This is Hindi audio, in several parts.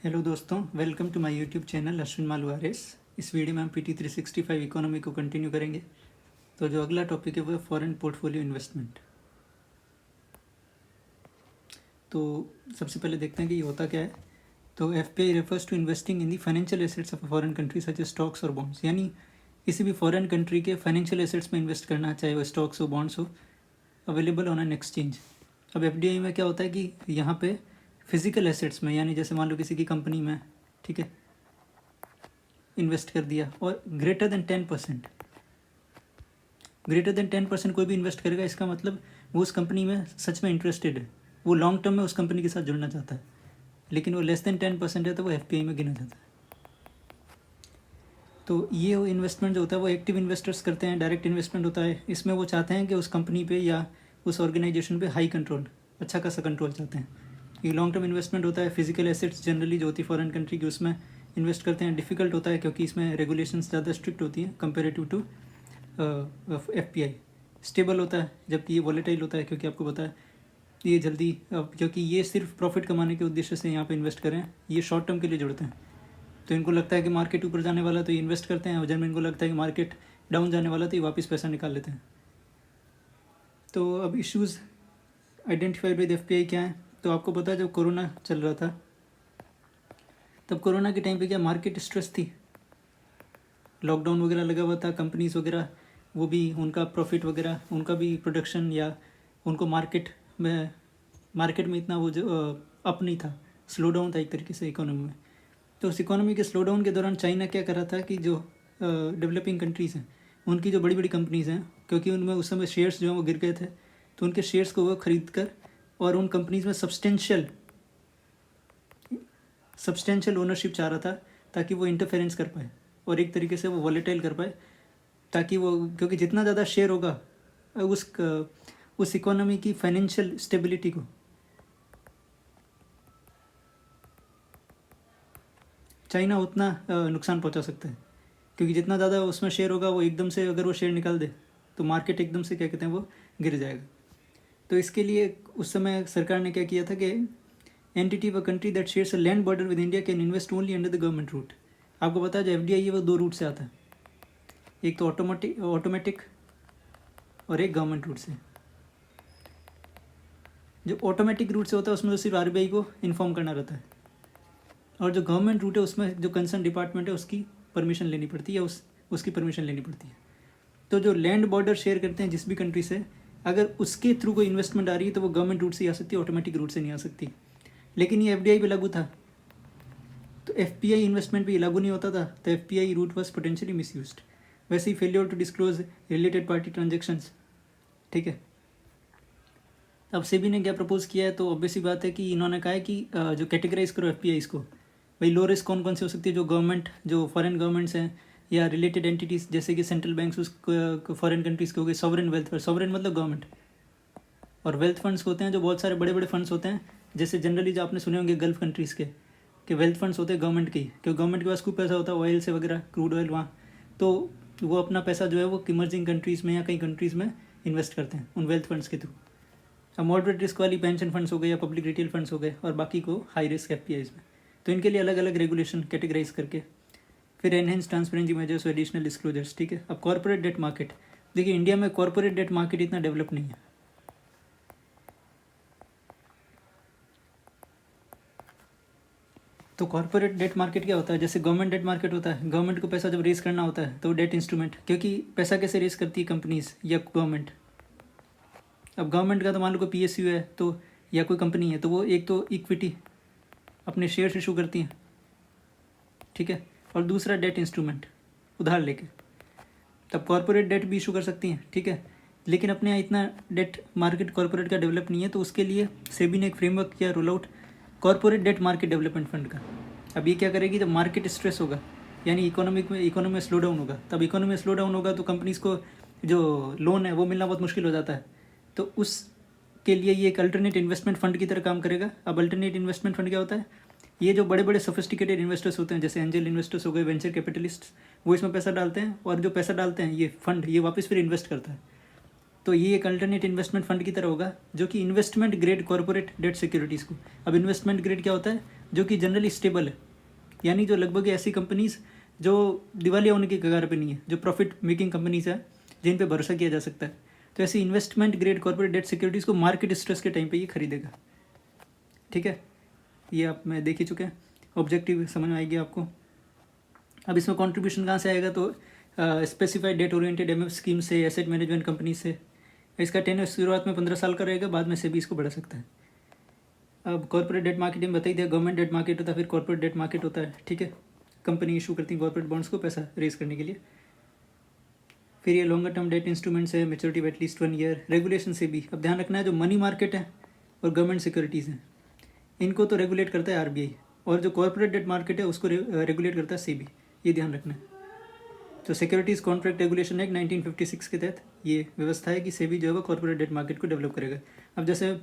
हेलो दोस्तों, welcome to my YouTube channel Ashwin Malu RS. इस वीडियो में हम पीटी 365 इकोनॉमी को कंटिन्यू करेंगे। तो जो अगला टॉपिक है वो है फॉरेन पोर्टफोलियो इन्वेस्टमेंट। तो सबसे पहले देखते हैं कि ये होता क्या है। तो FPI refers to investing in the financial assets of a foreign country such as stocks और बॉन्ड्स, यानी किसी भी फॉरेन कंट्री के फाइनेंशियल एसेट्स में इन्वेस्ट करना, चाहे वो स्टॉक्स हो बॉन्ड्स हो, अवेलेबल ऑन एन एक्सचेंज। अब एफडीआई में क्या होता है कि यहाँ पे फिजिकल एसेट्स में, यानी जैसे मान लो किसी की कंपनी में, ठीक है, इन्वेस्ट कर दिया और ग्रेटर देन 10% कोई भी इन्वेस्ट करेगा, इसका मतलब वो उस कंपनी में सच में इंटरेस्टेड है, वो लॉन्ग टर्म में उस कंपनी के साथ जुड़ना चाहता है। लेकिन वो लेस देन 10% है तो वो एफपीआई में गिना जाता है। तो ये वो इन्वेस्टमेंट जो होता है वो एक्टिव इन्वेस्टर्स करते हैं, डायरेक्ट इन्वेस्टमेंट होता है। इसमें वो चाहते हैं कि उस कंपनी पे या उस ऑर्गेनाइजेशन पे हाई कंट्रोल, अच्छा खासा कंट्रोल चाहते हैं। ये लॉन्ग टर्म इन्वेस्टमेंट होता है। फिजिकल एसेट्स जनरली जो होती है फॉरेन कंट्री की, उसमें इन्वेस्ट करते हैं। डिफिकल्ट होता है क्योंकि इसमें रेगुलेशंस ज़्यादा स्ट्रिक्ट होती हैं कंपेरेटिव टू एफपीआई। स्टेबल होता है जबकि ये वॉलेटाइल होता है, क्योंकि आपको पता है ये जल्दी, क्योंकि ये सिर्फ प्रॉफिट कमाने के उद्देश्य से यहाँ पे इन्वेस्ट करें, ये शॉर्ट टर्म के लिए जुड़ते हैं। तो इनको लगता है कि मार्केट ऊपर जाने वाला तो ये इन्वेस्ट करते हैं, और जब इनको लगता है कि मार्केट डाउन जाने वाला तो ये वापस पैसा निकाल लेते हैं। तो अब इश्यूज़ आइडेंटिफाइड विद एफपीआई क्या है। तो आपको पता है जब कोरोना चल रहा था, तब कोरोना के टाइम पे क्या मार्केट स्ट्रेस थी, लॉकडाउन वगैरह लगा हुआ था, कंपनीज वगैरह वो भी उनका प्रॉफिट वगैरह, उनका भी प्रोडक्शन, या उनको मार्केट में इतना वो जो अप नहीं था, स्लो डाउन था एक तरीके से इकोनॉमी में। तो उस इकोनॉमी के स्लो डाउन के दौरान चाइना क्या कर रहा था कि जो डेवलपिंग कंट्रीज़ हैं उनकी जो बड़ी बड़ी कंपनीज़ हैं, क्योंकि उनमें उस समय शेयर्स जो हैं वो गिर गए थे, तो उनके शेयर्स को वो खरीद कर और उन कंपनीज़ में सब्सटेंशियल ओनरशिप चाह रहा था, ताकि वो इंटरफेरेंस कर पाए और एक तरीके से वो वॉलेटाइल कर पाए, ताकि वो, क्योंकि जितना ज़्यादा शेयर होगा उस इकोनॉमी की फाइनेंशियल स्टेबिलिटी को चाइना उतना नुकसान पहुंचा सकता है। क्योंकि जितना ज़्यादा उसमें शेयर होगा, वो एकदम से अगर वो शेयर निकाल दे तो मार्केट एकदम से क्या कहते हैं वो गिर जाएगा। तो इसके लिए उस समय सरकार ने क्या किया था कि एंटिटी व country that shares a land border with India can invest only under the government route. आपको पता है जो एफडीआई है वो दो रूट से आता है, एक तो ऑटोमेटिक और एक गवर्नमेंट रूट से। जो ऑटोमेटिक रूट से होता है उसमें तो सिर्फ आरबीआई को इन्फॉर्म करना रहता है, और जो गवर्नमेंट रूट है उसमें जो कंसर्न डिपार्टमेंट है उसकी परमिशन लेनी पड़ती है, उसकी परमिशन लेनी पड़ती है। तो जो लैंड बॉर्डर शेयर करते हैं जिस भी कंट्री से, अगर उसके थ्रू कोई इन्वेस्टमेंट आ रही है तो वो गवर्नमेंट रूट से ही आ सकती है, ऑटोमेटिक रूट से नहीं आ सकती। लेकिन ये एफडीआई पे लागू था, तो एफपीआई इन्वेस्टमेंट पे लागू नहीं होता था, तो FPI route was potentially misused. वैसे ही failure to disclose related party transactions, ठीक है। अब सेबी ने क्या प्रपोज किया है, तो ऑब्वियसली बात है कि इन्होंने कहा है कि जो कैटेगराइज करो एफपीआई को, भाई लो रिस्क कौन कौन सी हो सकती है, जो गवर्नमेंट, जो फॉरेन गवर्नमेंट्स हैं या रिलेटेड एंटिटीज़ जैसे कि सेंट्रल बैंक्स उस फॉरेन कंट्रीज़ के हो गए, सॉवरेन वेल्थ, सॉवरेन मतलब गवर्नमेंट, और वेल्थ फंड्स होते हैं जो बहुत सारे बड़े बड़े फंड्स होते हैं, जैसे जनरली जो आपने सुने होंगे गल्फ कंट्रीज़ के कि वेल्थ फंड्स होते हैं गवर्नमेंट के ही, क्योंकि गवर्नमेंट के पास खूब पैसा होता है ऑयल से वगैरह, क्रूड ऑयल वहाँ, तो वो अपना पैसा जो है वो इमर्जिंग कंट्रीज़ में या कई कंट्रीज़ में इन्वेस्ट करते हैं उन वेल्थ फंड्स के थ्रू। अब मॉडरेट रिस्क वाली पेंशन फंड्स हो गए या पब्लिक रिटेल फंड्स हो गए, और बाकी को हाई रिस्क एफपीआईज में। तो इनके लिए अलग अलग रेगुलेशन कैटेगराइज करके फिर एनहेंस ट्रांसपेरेंसी मेजर्स और एडिशनल डिस्क्लोजर्स, ठीक है। अब कॉर्पोरेट डेट मार्केट, देखिए इंडिया में कॉर्पोरेट डेट मार्केट इतना डेवलप नहीं है। तो कॉर्पोरेट डेट मार्केट क्या होता है, जैसे गवर्नमेंट डेट मार्केट होता है, गवर्नमेंट को पैसा जब रेज करना होता है तो डेट इंस्ट्रूमेंट, क्योंकि पैसा कैसे रेज करती है कंपनीज या गवर्नमेंट। अब गवर्नमेंट का तो मान लो कोई पीएसयू है तो, या कोई कंपनी है, तो वो एक तो इक्विटी अपने शेयर्स इशू करती हैं, ठीक है, और दूसरा डेट इंस्ट्रूमेंट उधार लेके। तब कॉर्पोरेट डेट भी इशू कर सकती हैं, ठीक है। लेकिन अपने यहाँ इतना डेट मार्केट कॉर्पोरेट का डेवलप नहीं है, तो उसके लिए सेबी ने एक फ्रेमवर्क किया roll out, corporate debt market development fund का। अब ये क्या करेगी, जब मार्केट स्ट्रेस होगा, यानी इकोनॉमी में स्लो डाउन होगा, तब इकोनॉमी में स्लो डाउन होगा तो कंपनीज़ को जो लोन है वो मिलना बहुत मुश्किल हो जाता है, तो उसके लिए ये एक अल्टरनेट इन्वेस्टमेंट फंड की तरह काम करेगा। अब अल्टरनेट इन्वेस्टमेंट फंड क्या होता है, ये जो बड़े बड़े सोफिस्टिकेटेड इन्वेस्टर्स होते हैं, जैसे एंजल इन्वेस्टर्स हो गए, वेंचर कैपिटलिस्ट, वो इसमें पैसा डालते हैं, और जो पैसा डालते हैं ये फंड ये वापस फिर इन्वेस्ट करता है। तो ये एक अल्टरनेट इन्वेस्टमेंट फंड की तरह होगा, जो कि investment grade corporate debt securities को, अब इन्वेस्टमेंट ग्रेड क्या होता है, जो कि जनरली स्टेबल है, यानी जो लगभग ऐसी कंपनीज जो दिवालिया होने की कगार पे नहीं है, जो प्रॉफिट मेकिंग कंपनीज है, जिन पे भरोसा किया जा सकता है। तो ऐसी investment grade corporate debt securities को मार्केट स्ट्रेस के टाइम पे ये खरीदेगा। ठीक है, ये आप मैं देख ही चुके हैं, ऑब्जेक्टिव समझ में आएगी आपको। अब इसमें कंट्रीब्यूशन कहाँ से आएगा, तो specified date oriented MF scheme से, एसेट मैनेजमेंट कंपनी से। इसका टेन्योर शुरुआत में 15 साल का रहेगा, बाद में से भी इसको बढ़ा सकता है। अब कॉर्पोरेट डेट मार्केट में बता ही दिया, गवर्नमेंट डेट मार्केट होता है, फिर कॉर्पोरेट डेट मार्केट होता है। ठीक है, कंपनी इशू करती है कॉर्पोरेट बॉन्ड्स को पैसा रेज करने के लिए। फिर ये लॉन्गर टर्म डेट इंस्ट्रूमेंट्स है, maturity of at least 1 year. Regulation से भी अब ध्यान रखना है, जो मनी मार्केट है और गवर्नमेंट सिक्योरिटीज़ हैं, इनको तो रेगुलेट करता है आरबीआई, और जो कॉर्पोरेट डेट मार्केट है उसको रेगुलेट करता है सेबी, ये ध्यान रखना है। तो सिक्योरिटीज़ कॉन्ट्रैक्ट रेगुलेशन एक्ट 1956 के तहत ये व्यवस्था है कि सेबी जो है वो कॉर्पोरेट डेट मार्केट को डेवलप करेगा। अब जैसे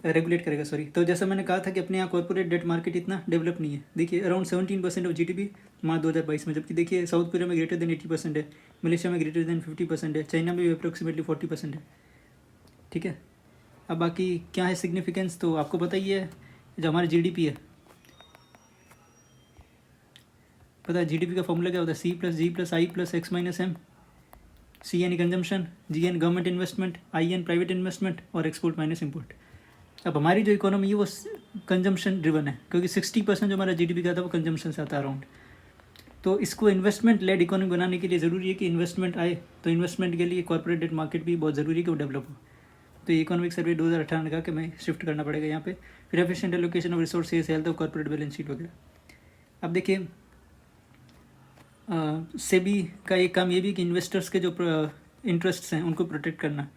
रेगुलेट करेगा, सॉरी। तो जैसा मैंने कहा था कि अपने यहाँ कॉर्पोरेट डेट मार्केट इतना डेवलप नहीं है। देखिए अराउंड 17% ऑफ जीडीपी मार्च 2022 में, जबकि देखिए साउथ कोरिया में ग्रेटर देन 80% है, मलेशिया में ग्रेटर देन 50% है, चाइना में भी अप्रोक्सीमेटली 40% है। ठीक है, अब बाकी क्या है सिग्निफिकेंस, तो आपको पता ही है, जो हमारा जीडीपी है, पता है जीडीपी का फॉर्मूला क्या होता है, C+G+I+X-M। C यानी कंजम्पशन, G यानी गवर्नमेंट इन्वेस्टमेंट, I यानी प्राइवेट इन्वेस्टमेंट, और एक्सपोर्ट माइनस इम्पोर्ट। अब हमारी जो इकोनॉमी है वो कंजम्पशन ड्रिवन है, क्योंकि 60% जो हमारा जीडीपी का था वो कंजम्पशन से आता है अराउंड। तो इसको इन्वेस्टमेंट लेड इकोनॉमी बनाने के लिए ज़रूरी है कि इन्वेस्टमेंट आए, तो इन्वेस्टमेंट के लिए कॉर्पोरेट डेट मार्केट भी बहुत ज़रूरी है कि वो डेवलप हो। तो ये इकोनॉमिक सर्वे 2018 ने कहा कि मैं शिफ्ट करना पड़ेगा यहाँ पे। फिर efficient allocation of resources, health of corporate balance sheet वगैरह। अब देखिए सेबी का एक काम ये भी कि इन्वेस्टर्स के जो इंटरेस्ट्स हैं उनको प्रोटेक्ट करना।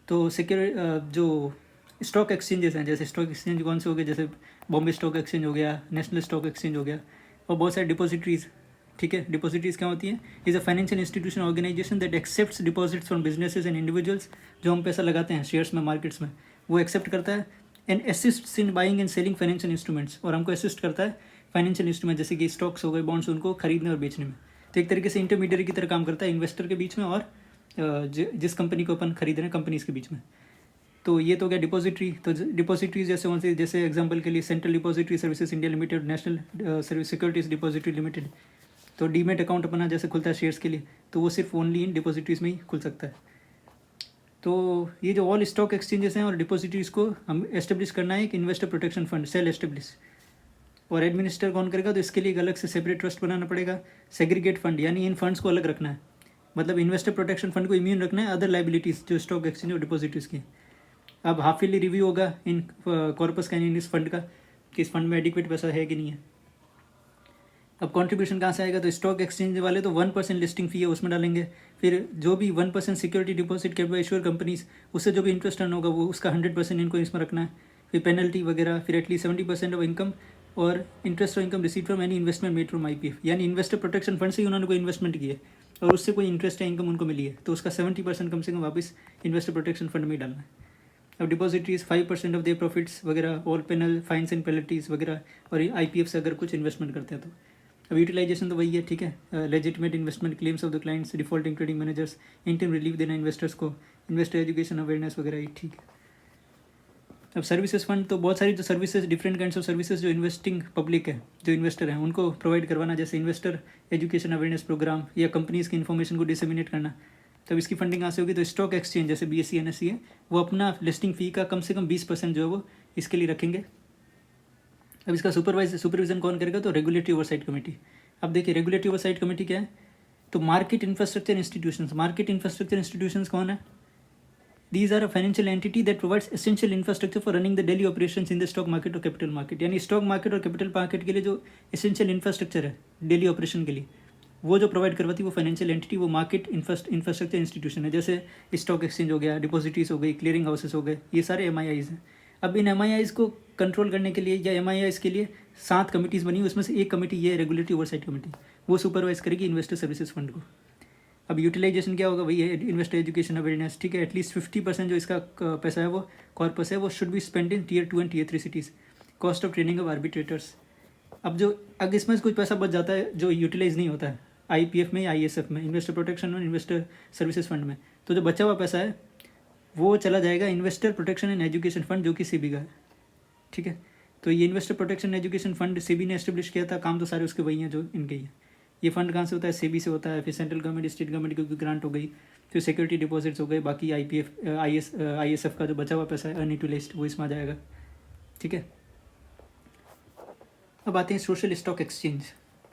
तो जो स्टॉक एक्सचेंजेस हैं, जैसे स्टॉक एक्सचेंज कौन से हो गए, जैसे बॉम्बे स्टॉक एक्सचेंज हो गया, नेशनल स्टॉक एक्सचेंज हो गया, और बहुत सारे डिपॉजिटरीज। ठीक है, डिपॉजिटरीज क्या होती हैं, is a financial institution organisation that accepts deposits from businesses and individuals. जो हम पैसा लगाते हैं शेयर्स में, मार्केट्स में, वो एक्सेप्ट करता है। And assists in buying and selling financial instruments, और हमको असिस्ट करता है फाइनेंशियल इंस्ट्रूमेंट जैसे कि स्टॉक्स हो गए, बॉन्ड्स, उनको खरीदने और बेचने में। तो एक तरीके से इंटरमीडिएट की तरह काम करता है इन्वेस्टर के बीच में और जिस कंपनी को अपन खरीद रहे हैं कंपनीज़ के बीच में। तो ये तो क्या डिपॉजिटरी। तो डिपॉजिटरी जैसे कौन सी, जैसे एग्जांपल के लिए central depository services India limited, national service securities depository limited. तो डीमेट अकाउंट अपना जैसे खुलता है शेयर्स के लिए, तो वो सिर्फ ओनली इन डिपॉजिटरीज में ही खुल सकता है। तो ये जो ऑल स्टॉक एक्सचेंजेस हैं और डिपॉजिटरीज को हम एस्टेब्लिश करना है एक investor protection fund, cell establish. और एडमिनिस्टर कौन करेगा, तो इसके लिए एक अलग से सेपरेट ट्रस्ट बनाना पड़ेगा। सेग्रीगेट फंड, यानी इन फंड्स को अलग रखना है, मतलब इन्वेस्टर प्रोटेक्शन फंड को इम्यून रखना है अदर लाइबिलिटीज़ जो स्टॉक एक्सचेंज और डिपॉजिटरीज की। अब हाफ ईयरली रिव्यू होगा इन कॉर्पस का, इन इस फंड का, कि इस फंड में एडिक्वेट पैसा है कि नहीं है। अब कंट्रीब्यूशन कहाँ से आएगा, तो स्टॉक एक्सचेंज वाले तो 1% लिस्टिंग फी है उसमें डालेंगे। फिर जो भी 1% सिक्योरिटी डिपॉजिट के इश्योर कंपनीज, उससे जो भी इंटरेस्ट अर्न होगा वो उसका 100% इनको इसमें रखना है। फिर पेनल्टी वगैरह, फिर एटलीस्ट 70% ऑफ इनकम और इंटरेस्ट और income receive from any investment made from IPF, यानी इन्वेस्टर प्रोटेक्शन फंड से ही उन्होंने कोई इन्वेस्टमेंट की है और उससे कोई इंटरेस्ट या इनकम उनको मिली है, तो उसका 70% कम से कम वापस इन्वेस्टर प्रोटेक्शन फंड में ही डालना है। अब डिपॉजिटरीज 5% ऑफ देयर प्रॉफिट्स वगैरह, all penal fines and penalties वगैरह, और IPF से अगर कुछ इन्वेस्टमेंट करते हैं तो। अब यूटिलाइजेशन तो वही है, ठीक है, legitimate investment claims of the clients, defaulting trading managers, interim relief देना इन्वेस्टर्स को, इन्वेस्टर एजुकेशन अवेयरनेस वगैरह ही, ठीक है। अब सर्विसेज फंड तो बहुत सारी जो services, different kinds of services जो इन्वेस्टिंग पब्लिक है, जो इन्वेस्टर हैं, उनको प्रोवाइड करवाना, जैसे इन्वेस्टर एजुकेशन अवेयरनेस प्रोग्राम या कंपनीज़ की इन्फॉर्मेशन को डिसेमिनेट करना। तब इसकी फंडिंग कहाँ से होगी, तो स्टॉक एक्सचेंज जैसे BSE NSE है, वो अपना लिस्टिंग फ़ी का कम से कम 20% जो है वो इसके लिए रखेंगे। अब इसका सुपरविजन कौन करेगा, तो रेगुलेटरी ओवरसाइट कमेटी। अब देखिए रेगुलेटरी ओवरसाइट कमेटी क्या है, तो market infrastructure institutions. Market infrastructure institutions कौन है, These are a financial entity that provides essential infrastructure for running the daily operations in the stock market or capital market। यानी स्टॉक मार्केट और कैपिटल मार्केट के लिए जो एसेंशियल इंफ्रास्ट्रक्चर है डेली ऑपरेशन के लिए, वो जो प्रोवाइड करवाती है वो फाइनेंशियल एंटिटी, वो मार्केट इंफ्रास्ट्रक्चर इंस्टीट्यूशन है। जैसे स्टॉक एक्सचेंज हो गया, डिपॉजिटरीज हो गई, क्लियरिंग हाउसेस हो गए, ये सारे MIIs हैं। अब इन MIIs को कंट्रोल करने के लिए या MIIs के लिए 7 कमिटीज़ बनी, उसमें से एक कमेटी ये रेगुलेटरी ओवरसाइट कमेटी, वो सुपरवाइज करेगी इन्वेस्टर सर्विसेज फंड को। अब यूटिलाइजेशन क्या होगा, वही है इन्वेस्टर एजुकेशन अवेयरनेस, ठीक है। एटलीस्ट 50% जो इसका पैसा है वो कॉर्पस है, वो should be spend in Tier 2 and Tier 3 cities. Cost of training of arbitrators. अब जो अगर इसमें कुछ पैसा बच जाता है जो यूटिलाइज नहीं होता है IPF में या ISF में, इन्वेस्टर प्रोटेक्शन और इन्वेस्टर सर्विसेज फंड में, तो जो बचा हुआ पैसा है वो चला जाएगा investor protection and education fund, जो कि सेबी का है, ठीक है। तो ये investor protection education fund SEBI ने एस्टेब्लिश किया था, काम तो सारे उसके वही हैं जो इनके ही हैं। ये फंड कहाँ से होता है? सेबी से होता है। फिर सेंट्रल गवर्नमेंट स्टेट गवर्नमेंट की ग्रांट हो गई, फिर सिक्योरिटी डिपॉजिट्स हो गए, बाकी ISF का जो बचा हुआ पैसा है अनयूटिलाइज्ड वो इसमें आ जाएगा। ठीक है, अब आते हैं सोशल स्टॉक एक्सचेंज।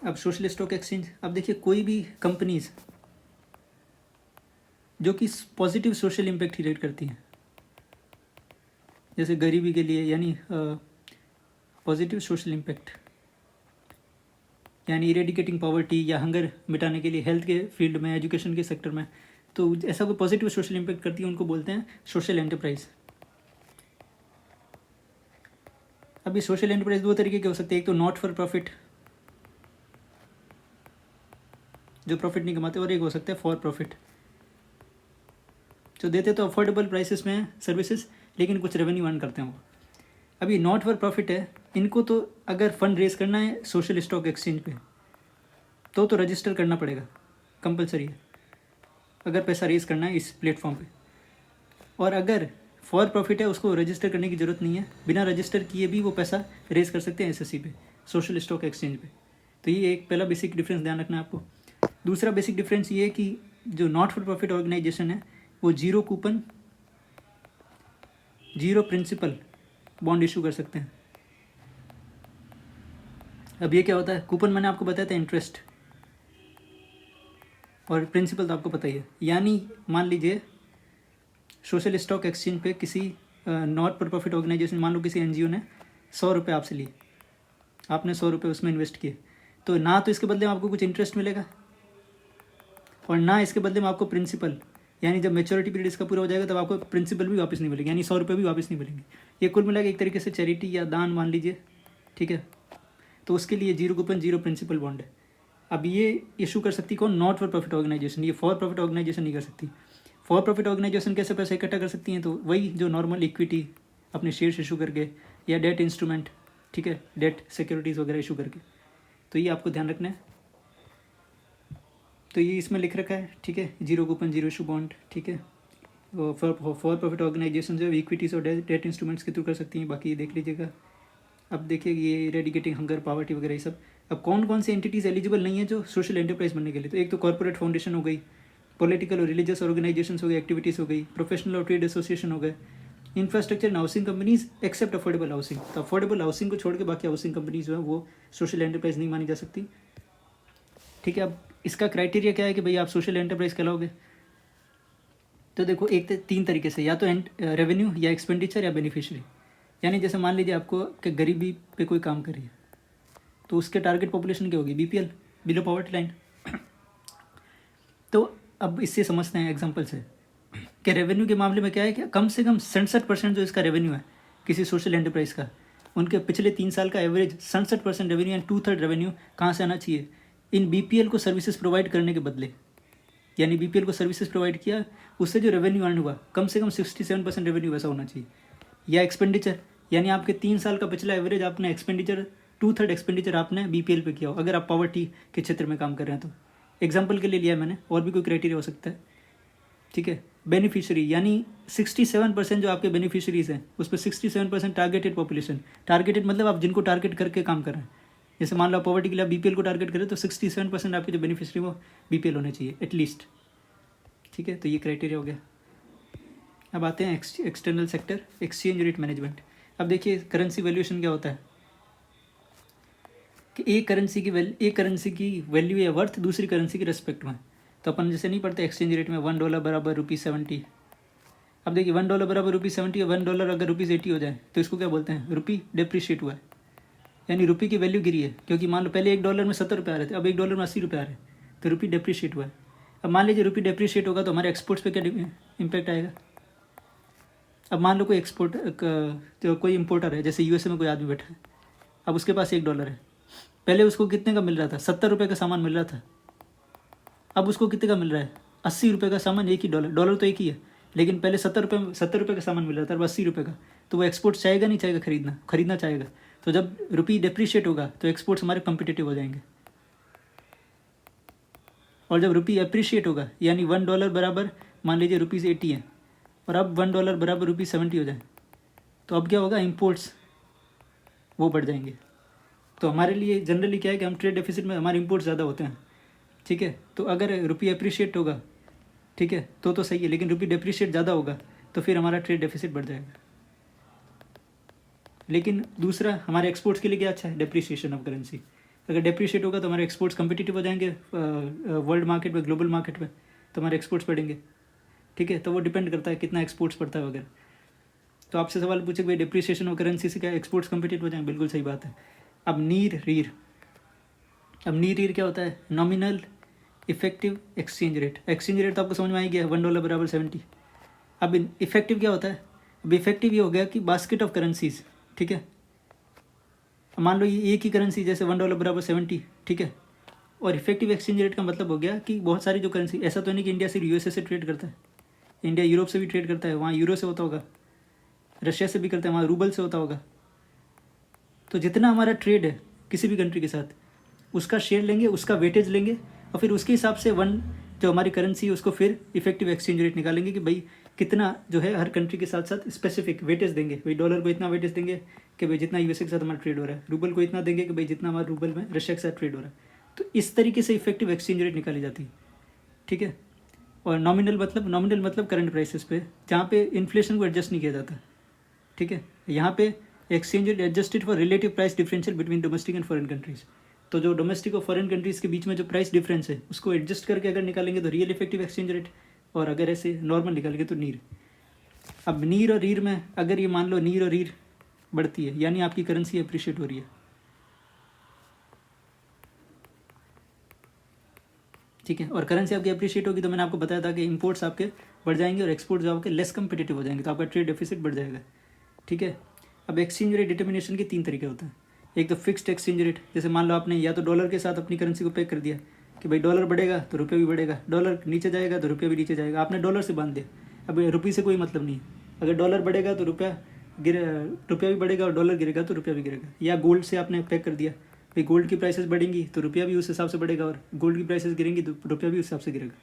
अब सोशल स्टॉक एक्सचेंज, अब देखिए कोई भी कंपनीज जो कि पॉजिटिव सोशल इम्पैक्ट क्रिएट करती हैं, जैसे गरीबी के लिए, यानी पॉजिटिव सोशल इम्पैक्ट यानी इरेडिकेटिंग पॉवर्टी या हंगर मिटाने के लिए, हेल्थ के फील्ड में, एजुकेशन के सेक्टर में, तो ऐसा कोई पॉजिटिव सोशल इम्पैक्ट करती है उनको बोलते हैं सोशल एंटरप्राइज। अभी सोशल एंटरप्राइज दो तरीके के हो सकते हैं, एक तो नॉट फॉर प्रॉफिट जो प्रॉफिट नहीं कमाते, और एक हो सकता है फॉर प्रॉफिट जो देते तो अफोर्डेबल प्राइसेस में सर्विसेज लेकिन कुछ रेवेन्यू अर्न करते हैं वो। अभी नॉट फॉर प्रॉफिट है, इनको तो अगर फंड रेज करना है सोशल स्टॉक एक्सचेंज पे तो रजिस्टर करना पड़ेगा, कंपलसरी है अगर पैसा रेज करना है इस प्लेटफॉर्म पे। और अगर फॉर प्रॉफिट है उसको रजिस्टर करने की ज़रूरत नहीं है, बिना रजिस्टर किए भी वो पैसा रेज कर सकते हैं SSC पे, सोशल स्टॉक एक्सचेंज पे। तो ये एक पहला बेसिक डिफरेंस ध्यान रखना है आपको। दूसरा बेसिक डिफरेंस ये है कि जो नॉट फॉर प्रॉफिट ऑर्गेनाइजेशन है वो zero coupon, zero principal bond issue कर सकते हैं। अब ये क्या होता है? कूपन मैंने आपको बताया था इंटरेस्ट, और प्रिंसिपल तो आपको पता ही है। यानी मान लीजिए सोशल स्टॉक एक्सचेंज पे किसी नॉट फॉर प्रॉफिट ऑर्गेनाइजेशन, मान लो किसी NGO ने 100 रुपये आपसे लिए, आपने 100 रुपये उसमें इन्वेस्ट किए, तो ना तो इसके बदले में आपको कुछ इंटरेस्ट मिलेगा और ना इसके बदले में आपको प्रिंसिपल, यानी जब मेच्योरिटी पीरियड इसका पूरा हो जाएगा तब आपको प्रिंसिपल भी वापस नहीं मिलेगी, यानी 100 रुपये भी वापस नहीं मिलेंगे। ये कुल मिला के एक तरीके से चैरिटी या दान मान लीजिए, ठीक है। तो उसके लिए zero coupon zero principal bond है। अब ये इशू कर सकती कौन? Not for profit organisation. ये फॉर प्रॉफिट ऑर्गेनाइजेशन नहीं कर सकती। फॉर प्रॉफिट ऑर्गेनाइजेशन कैसे पैसा इकट्ठा कर सकती हैं? तो वही जो नॉर्मल इक्विटी अपने शेयर्स इशू करके या डेट इंस्ट्रूमेंट, ठीक है, डेट सिक्योरिटीज़ वगैरह इशू करके। तो ये आपको ध्यान रखना है। तो ये इसमें लिख रखा है, ठीक है, zero coupon zero issue bond, ठीक है। फॉर प्रॉफिट ऑर्गेनाइजेशन जो इक्विटीज़ और डेट इंस्ट्रूमेंट्स के थ्रू कर सकती हैं, बाकी देख लीजिएगा। अब देखिए ये इरेडिकेटिंग हंगर, पॉवर्टी वगैरह ये सब। अब कौन कौन सी एंटिटीज़ एलिजिबल नहीं है जो सोशल एंटरप्राइज बनने के लिए? तो एक तो कॉर्पोरेट फाउंडेशन हो गई, पॉलिटिकल और रिलीजियस ऑर्गेनाइजेशंस हो गई, एक्टिविटीज़ हो गई, प्रोफेशनल और ट्रेड एसोसिएशन हो गए, infrastructure and housing companies except affordable housing. तो अफोर्डेबल हाउसिंग को छोड़ के बाकी हाउसिंग कंपनीज जो है वो सोशल एंटरप्राइज नहीं मानी जा सकती, ठीक है। अब इसका क्राइटेरिया क्या है कि भाई आप सोशल एंटरप्राइज कहलाओगे? तो देखो एक तीन तरीके से, या तो रेवेन्यू या एक्सपेंडिचर या बेनिफिशियरी। यानी जैसे मान लीजिए आपको कि गरीबी पे कोई काम कर रही है तो उसके टारगेट पॉपुलेशन क्या होगी? BPL, below poverty line. तो अब इससे समझते हैं एग्जांपल से कि रेवेन्यू के मामले में क्या है कि कम से कम 67% जो इसका रेवेन्यू है किसी सोशल एंटरप्राइज का, उनके पिछले 3 साल का एवरेज 67% रेवेन्यू एंड 2/3 रेवेन्यू कहाँ से आना चाहिए? इन BPL को सर्विसेज प्रोवाइड करने के बदले। यानी BPL को सर्विसेज प्रोवाइड किया, उससे जो रेवेन्यू अर्न हुआ कम से कम 67% रेवेन्यू वैसा होना चाहिए। या एक्सपेंडिचर, यानी आपके 3 साल का पिछला एवरेज आपने एक्सपेंडिचर 2/3 एक्सपेंडिचर आपने BPL पे किया हो, अगर आप पॉवर्टी के क्षेत्र में काम कर रहे हैं तो। एग्जाम्पल के लिए लिया मैंने, और भी कोई क्राइटेरिया हो सकता है, ठीक है। बेनिफिशियरी, यानी 67% जो आपके बेनिफिशियरीज हैं उस पर 67% टारगेटेड पॉपुलेशन। टारगेटेड मतलब आप जिनको टारगेट करके काम कर रहे हैं। जैसे मान लो आप पॉवर्टी के लिए आप BPL को टारगेट करें तो 67% आपके जो बेनिफिशियरी वो BPL होने चाहिए एटलीस्ट, ठीक है। तो ये क्राइटेरिया हो गया। अब आते हैं external sector, exchange rate management. अब देखिए करेंसी वैल्यूएशन क्या होता है कि एक करेंसी की वैल्यू या वर्थ दूसरी करेंसी की रेस्पेक्ट में। तो अपन जैसे नहीं पढ़ते एक्सचेंज रेट में $1 बराबर ₹70। अब देखिए $1 बराबर ₹70 और $1 अगर ₹80 हो जाए तो इसको क्या बोलते हैं? रुपी डेप्रिशिएट हुआ है, यानी रुपये की वैल्यू गिरी है। क्योंकि मान लो पहले $1 में 70 रुपये आ रहे थे, अब $1 में 80 रुपये आ रहे हैं, तो रुपी डेप्रिशिएट हुआ है। अब मान लीजिए रुपी डेप्रिशिएट होगा तो हमारे एक्सपोर्ट्स पे क्या इम्पैक्ट आएगा? अब मान लो कोई इम्पोर्टर है, जैसे USA में कोई आदमी बैठा है, अब उसके पास $1 है। पहले उसको कितने का मिल रहा था? 70 रुपये का सामान मिल रहा था। अब उसको कितने का मिल रहा है? 80 रुपये का सामान, एक ही डॉलर तो एक ही है, लेकिन पहले 70 रुपये का सामान मिल रहा था, अब 80 रुपये का। तो वो एक्सपोर्ट चाहेगा नहीं चाहेगा? खरीदना चाहेगा। तो जब रुपी डेप्रिशिएट होगा तो एक्सपोर्ट्स हमारे कम्पिटिटिव हो जाएंगे, और जब रुपी अप्रिशिएट होगा, यानी $1 बराबर मान लीजिए ₹80 है, और अब $1 बराबर ₹70 हो जाए, तो अब क्या होगा? इम्पोर्ट्स वो बढ़ जाएंगे। तो हमारे लिए जनरली क्या है कि हम ट्रेड डेफिसिट में हमारे इंपोर्ट ज़्यादा होते हैं, ठीक है। तो अगर रुपये अप्रिशिएट होगा, ठीक है, तो सही है, लेकिन रुपये डिप्रिशिएट ज़्यादा होगा तो फिर हमारा ट्रेड डेफिसिट बढ़ जाएगा। लेकिन दूसरा हमारे एक्सपोर्ट्स के लिए क्या अच्छा है, डेप्रिसिएशन ऑफ करेंसी। अगर डेप्रिशिएट होगा तो हमारे एक्सपोर्ट्स कम्पिटिटिव हो जाएंगे वर्ल्ड मार्केट में, ग्लोबल मार्केट में, तो हमारे एक्सपोर्ट्स बढ़ेंगे, ठीक है। तो वो डिपेंड करता है कितना एक्सपोर्ट्स पड़ता है वगैरह। तो आपसे सवाल पूछे कि भाई डिप्रिसिएशन ऑफ करेंसी से क्या एक्सपोर्ट्स कम्पिटिटिव हो जाएंगे, बिल्कुल सही बात है। अब नीर रीर क्या होता है, nominal effective exchange rate. Exchange rate तो आपको समझ में आ गया, $1 बराबर 70। अब इफेक्टिव क्या होता है, अब इफेक्टिव ये हो गया कि बास्केट ऑफ करेंसीज, ठीक है। मान लो ये एक ही करेंसी जैसे $1 बराबर 70, ठीक है। और इफेक्टिव एक्सचेंज रेट का मतलब हो गया कि बहुत सारी जो करेंसी, ऐसा तो नहीं कि इंडिया सिर्फ यूएसए से ट्रेड करता है, इंडिया यूरोप से भी ट्रेड करता है, वहाँ यूरो से होता होगा, रशिया से भी करता है, वहाँ रूबल से होता होगा। तो जितना हमारा ट्रेड है किसी भी कंट्री के साथ, उसका शेयर लेंगे, उसका वेटेज लेंगे, और फिर उसके हिसाब से जो हमारी करेंसी है उसको फिर इफेक्टिव एक्सचेंज रेट निकालेंगे कि भाई कितना जो है हर कंट्री के साथ साथ स्पेसिफिक वेटेज देंगे। भाई डॉलर को इतना वेटेज देंगे कि भाई जितना यूएसए के साथ हमारा ट्रेड हो रहा है, रूबल को इतना देंगे कि भाई जितना हमारा रूबल में रशिया के साथ ट्रेड हो रहा है। तो इस तरीके से इफेक्टिव एक्सचेंज रेट निकाली जाती है, ठीक है। और नॉमिनल मतलब करंट प्राइसेस पे, जहाँ पे इन्फ्लेशन को एडजस्ट नहीं किया जाता, ठीक है। यहाँ पे exchange rate adjusted for relative price differential between domestic and foreign countries. तो जो डोमेस्टिक और फॉरेन कंट्रीज़ के बीच में जो प्राइस डिफरेंस है उसको एडजस्ट करके अगर निकालेंगे तो रियल इफेक्टिव एक्सचेंज रेट, और अगर ऐसे नॉर्मल निकालेंगे तो नीर। अब नीर और रीर में अगर ये मान लो नीर और रीर बढ़ती है, यानी आपकी करेंसी अप्रिशिएट हो रही है, ठीक है। और करेंसी आपकी अप्रिशिएट होगी तो मैंने आपको बताया था कि इंपोर्ट्स आपके बढ़ जाएंगे और एक्सपोर्ट्स जो आपके लेस कंपिटिटिव हो जाएंगे, तो आपका ट्रेड डेफिसिट बढ़ जाएगा, ठीक है। अब एक्सचेंज रेट डिटर्मिनेशन के 3 तरीके होते हैं। एक तो फिक्स्ड एक्सचेंज रेट, जैसे मान लो आपने या तो डॉलर के साथ अपनी करेंसी को पैक कर दिया कि भाई डॉलर बढ़ेगा तो रुपये भी बढ़ेगा, डॉलर नीचे जाएगा तो रुपये भी नीचे जाएगा, आपने डॉलर से बांध दिया। अब रुपये से कोई मतलब नहीं है, अगर डॉलर बढ़ेगा तो रुपया भी बढ़ेगा और डॉलर गिरेगा तो रुपया भी गिरेगा। या गोल्ड से आपने पैक कर दिया, भाई गोल्ड की प्राइसेस बढ़ेंगी तो रुपया भी उस हिसाब से बढ़ेगा, और गोल्ड की प्राइसेस गिरेंगी तो रुपया भी उस हिसाब से गिरेगा।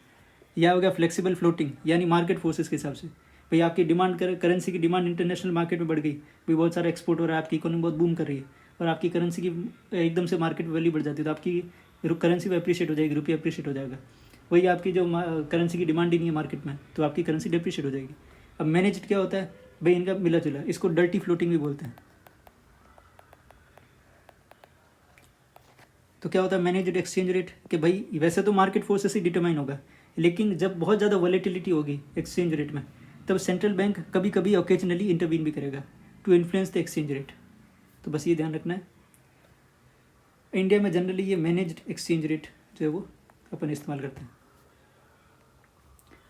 या हो गया फ्लेक्सिबल फ्लोटिंग, यानी मार्केट फोर्सेस के हिसाब से, भाई आपकी डिमांड करेंसी की डिमांड इंटरनेशनल मार्केट में बढ़ गई, भाई बहुत सारा एक्सपोर्ट हो रहा है, आपकी इकोनॉमी बहुत बूम कर रही है, और आपकी करेंसी की एकदम से मार्केट वैल्यू बढ़ जाती है, तो आपकी करेंसी भी अप्रिशिएट हो जाएगी, रुपया अप्रिशिएट हो जाएगा। वही आपकी जो करेंसी की डिमांड ही नहीं है मार्केट में, तो आपकी करेंसी डिप्रिशिएट हो जाएगी। अब मैनेज्ड क्या होता है, भाई इनका मिला जुला, इसको डर्टी फ्लोटिंग भी बोलते हैं। तो क्या होता है मैनेज्ड एक्सचेंज रेट, कि भाई वैसे तो मार्केट फोर्सेस ही डिटरमाइन होगा, लेकिन जब बहुत ज़्यादा वॉलेटिलिटी होगी एक्सचेंज रेट में, तब सेंट्रल बैंक कभी कभी ओकेजनली इंटरवीन भी करेगा to influence the exchange rate. तो बस ये ध्यान रखना है। इंडिया में जनरली ये मैनेज्ड एक्सचेंज रेट जो है वो अपन इस्तेमाल करते हैं।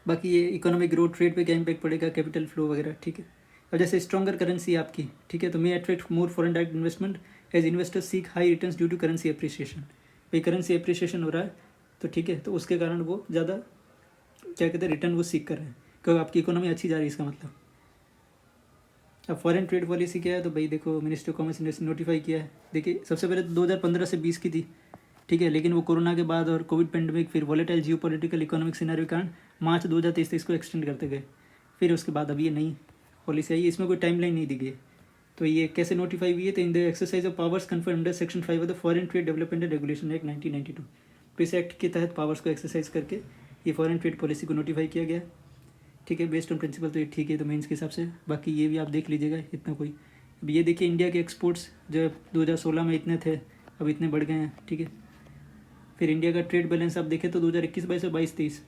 बाकी ये इकोनॉमिक ग्रोथ, ट्रेड पे क्या इम्पैक्ट पड़ेगा, कैपिटल फ्लो वगैरह, ठीक है। और जैसे स्ट्रॉन्गर करेंसी है आपकी, ठीक है, तो may attract more foreign direct investment as investors seek high returns due to currency appreciation. भाई करेंसी अप्रिसिएशन हो रहा है तो ठीक है, तो उसके कारण वो ज़्यादा क्या कहते हैं रिटर्न वो सीख कर रहे हैं, क्योंकि आपकी इकोनॉमी अच्छी जा रही है इसका मतलब। अब फॉरेन ट्रेड पॉलिसी क्या है, तो भाई देखो मिनिस्ट्री ऑफ कॉमर्स ने नोटिफाई किया है। देखिए सबसे पहले तो 2015 से 20 की थी, ठीक है, लेकिन वो कोरोना के बाद और कोविड पेंडेमिक, फिर वॉलेटाइल जियोपॉलिटिकल इकोनॉमिक सिनेरियो के कारण मार्च 2023 तक इसको एक्सटेंड करते गए। फिर उसके बाद अब ये नई पॉलिसी आई, इसमें कोई टाइमलाइन नहीं दी गई। तो ये कैसे नोटिफाई हुई है, तो in the exercise of powers conferred under section 5 of the foreign trade development and regulation act 1992। तो इस एक्ट के तहत पावर्स को एक्सरसाइज करके ये फॉरेन ट्रेड पॉलिसी को नोटिफाई किया गया, ठीक है। बेस्ड ऑन प्रिंसिपल तो ये ठीक है, तो मेंस के हिसाब से बाकी ये भी आप देख लीजिएगा, इतना कोई। अब ये देखिए इंडिया के एक्सपोर्ट्स जो 2016 में इतने थे, अब इतने बढ़ गए हैं, ठीक है। फिर इंडिया का ट्रेड बैलेंस आप देखें तो 2021-22 और 22-23।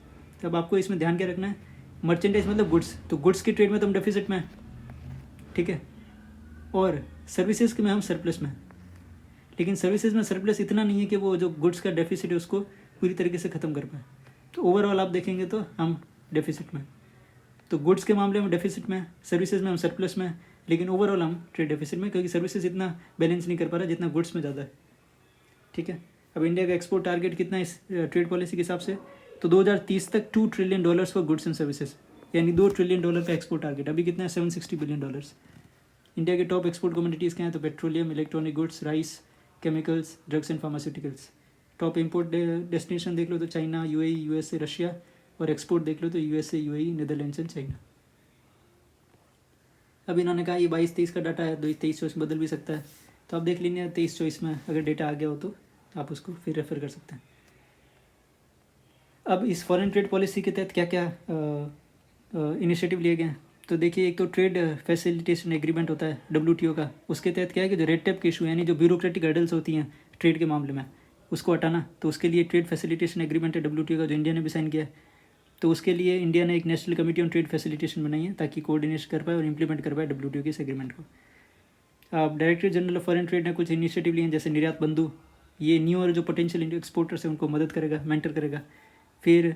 अब आपको इसमें ध्यान क्या रखना है, मर्चेंडाइज मतलब गुड्स, तो गुड्स की ट्रेड में तो हम डेफिसिट में हैं, ठीक है, और सर्विसेज के में हम सरप्लस में हैं। लेकिन सर्विसेज में सरप्लस इतना नहीं है कि वो जो गुड्स का डेफिसिट है उसको पूरी तरीके से ख़त्म कर पाए। तो ओवरऑल आप देखेंगे तो हम डेफिसिट में, तो गुड्स के मामले में डेफिसिट में, सर्विसेज में हम सरप्लस में, लेकिन ओवरऑल हम ट्रेड डेफिसिट में, क्योंकि सर्विसेज इतना बैलेंस नहीं कर पा रहा जितना गुड्स में ज़्यादा है, ठीक है। अब इंडिया का एक्सपोर्ट टारगेट कितना है इस ट्रेड पॉलिसी के हिसाब से, तो 2030 तक $2 trillion for goods and services, यानी $2 ट्रिलियन का एक्सपोर्ट टारगेट। अभी कितना है, $760 बिलियन। इंडिया के टॉप एक्सपोर्ट कमोडिटीज़ क्या हैं, तो petroleum, electronic goods, rice, chemicals, drugs and pharmaceuticals. Top import destination देख लो तो चाइना, यूएई, यूएसए, रशिया, और एक्सपोर्ट देख लो तो USA, UAE, Netherlands and China. अब इन्होंने कहा ये 22-23 का डाटा है, 23-24 बदल भी सकता है, तो आप देख लीजिए 23-24 में अगर डेटा आ गया हो तो आप उसको फिर रेफ़र कर सकते हैं। अब इस फॉरेन ट्रेड पॉलिसी के तहत क्या क्या इनिशिएटिव लिए गए हैं, तो देखिए एक तो ट्रेड फैसिलिटेशन एग्रीमेंट होता है WTO का, उसके तहत क्या है कि जो रेड टेप के इशू यानी जो ब्यूरोक्रेटिक हर्डल्स होती हैं ट्रेड के मामले में उसको हटाना, तो उसके लिए ट्रेड फैसिलिटेशन एग्रीमेंट है WTO का, जो इंडिया ने भी साइन किया है। तो उसके लिए इंडिया ने एक national committee on trade facilitation बनाई है ताकि कोऑर्डिनेशन कर पाए और इम्प्लीमेंट कर पाए WTO के इस एग्रीमेंट को। अब director general of foreign trade ने कुछ इनिशिएटिव लिए हैं, जैसे निर्यात बंधु, ये न्यू और जो पोटेंशियल एक्सपोर्टर्स हैं उनको मदद करेगा, मेंटर करेगा। फिर